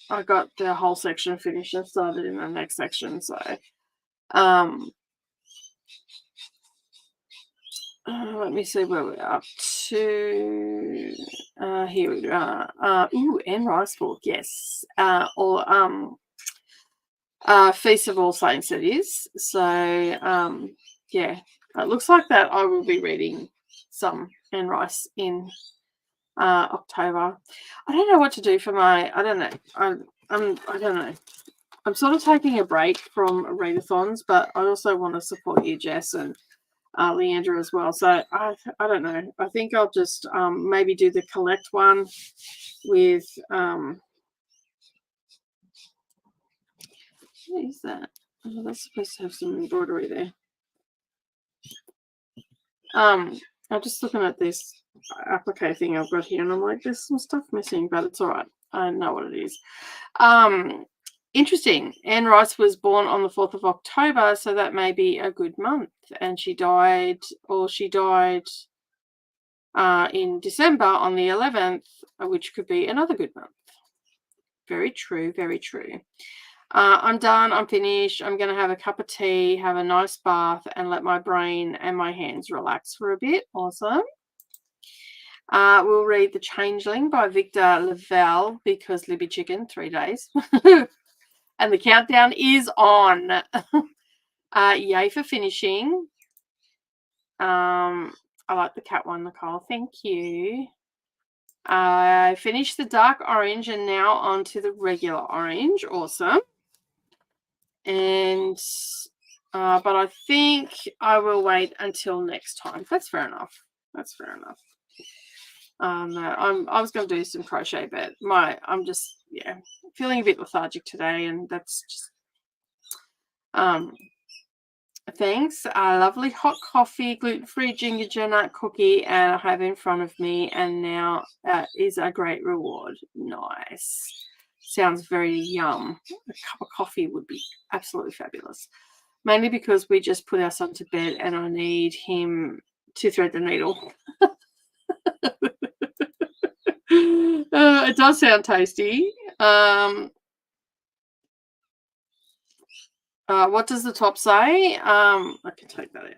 I got the whole section finished and started in the next section. So, let me see where we're up to. Here we are. Ooh, and rice book, yes. Feast of All Saints it is. So, yeah, it looks like that I will be reading some Anne Rice in October. I don't know what to do for my. I don't know. I don't know. I'm sort of taking a break from readathons, but I also want to support you, Jess, and Leandra as well. So I don't know. I think I'll just maybe do the collect one with what is that? Oh, that's supposed to have some embroidery there. I'm just looking at this applique thing I've got here, and I'm like, there's some stuff missing, but it's all right. I know what it is. Interesting. Anne Rice was born on the 4th of October, so that may be a good month. And she died in December on the 11th, which could be another good month. Very true, very true. I'm done. I'm finished. I'm going to have a cup of tea, have a nice bath, and let my brain and my hands relax for a bit. Awesome. We'll read The Changeling by Victor Lavelle because Libby Chicken, 3 days. And the countdown is on. Yay for finishing. I like the cat one, Nicole. Thank you. I finished the dark orange and now on to the regular orange. Awesome. And but I think I will wait until next time. That's fair enough. That's fair enough. I was going to do some crochet, but I'm just feeling a bit lethargic today, and that's just thanks. Lovely hot coffee, gluten-free ginger nut cookie, and I have in front of me, and now is a great reward. Nice. Sounds very yum. A cup of coffee would be absolutely fabulous. Mainly because we just put our son to bed and I need him to thread the needle. It does sound tasty. What does the top say? I can take that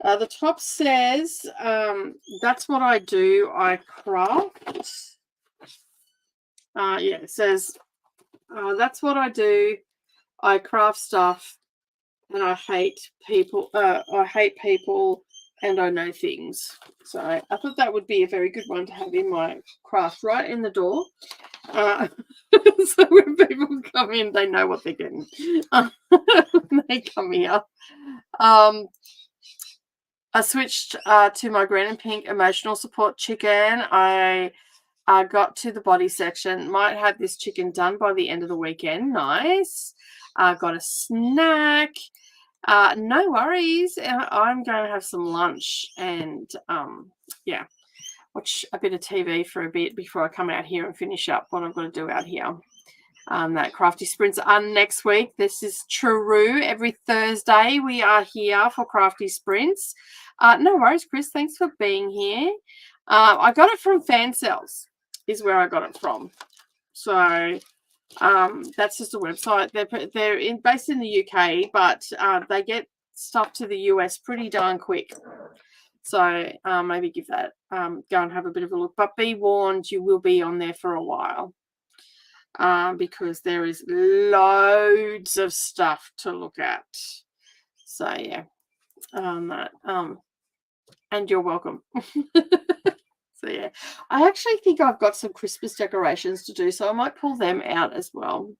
out. The top says, that's what I do. I craft. It says, that's what I do. I craft stuff, and I hate people. And I know things. So I thought that would be a very good one to have in my craft right in the door. So when people come in, they know what they're getting when they come here. I switched to my green and pink emotional support chicken. I got to the body section. Might have this chicken done by the end of the weekend. Nice. Got a snack. No worries. I'm going to have some lunch and watch a bit of TV for a bit before I come out here and finish up what I've got to do out here. That crafty sprints are next week. This is true. Every Thursday we are here for crafty sprints. No worries, Chris. Thanks for being here. I got it from Fan Cells is where I got it from. So that's just a website. They're based in the UK, but they get stuff to the US pretty darn quick. So maybe give that go and have a bit of a look. But be warned, you will be on there for a while because there is loads of stuff to look at. So yeah, and you're welcome. So yeah, I actually think I've got some Christmas decorations to do, so I might pull them out as well.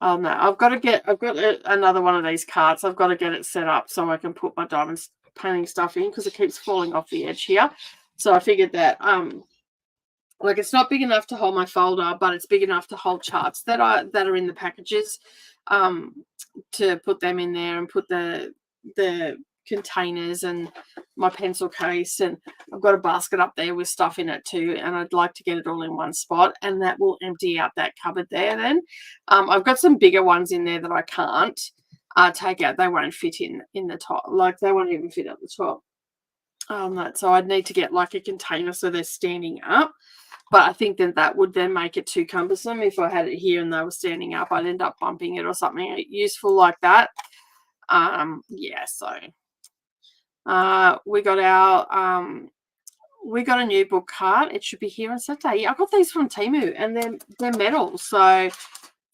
Oh no, I've got another one of these carts. I've got to get it set up so I can put my diamond painting stuff in because it keeps falling off the edge here. So I figured that like it's not big enough to hold my folder, but it's big enough to hold charts that are in the packages, to put them in there and put the containers and my pencil case, and I've got a basket up there with stuff in it too, and I'd like to get it all in one spot, and that will empty out that cupboard there then. I've got some bigger ones in there that I can't take out. They won't fit in the top, like they won't even fit at the top. So I'd need to get like a container so they're standing up. But I think that would then make it too cumbersome. If I had it here and they were standing up, I'd end up bumping it or something useful like that. Yeah, so we got a new book cart. It should be here on Saturday. I got these from Temu, and they're metal, so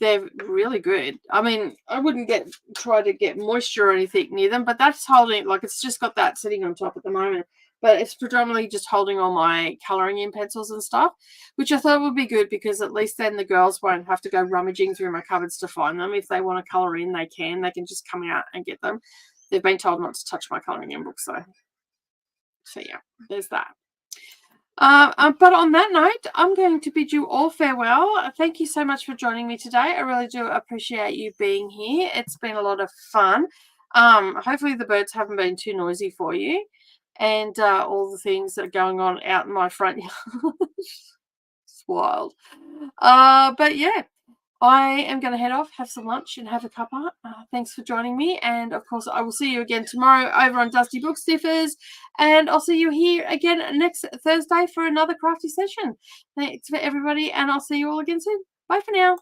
they're really good. I mean, I wouldn't try to get moisture or anything near them, but that's holding, like, it's just got that sitting on top at the moment. But it's predominantly just holding all my colouring in pencils and stuff, which I thought would be good because at least then the girls won't have to go rummaging through my cupboards to find them. If they want to colour in, they can just come out and get them. They've been told not to touch my colouring in books, so yeah, there's that. But on that note, I'm going to bid you all farewell. Thank you so much for joining me today. I really do appreciate you being here. It's been a lot of fun. Hopefully the birds haven't been too noisy for you, and all the things that are going on out in my front yard. It's wild. But yeah, I am going to head off, have some lunch, and have a cuppa. Thanks for joining me. And, of course, I will see you again tomorrow over on Dusty Book Stiffers. And I'll see you here again next Thursday for another crafty session. Thanks for everybody, and I'll see you all again soon. Bye for now.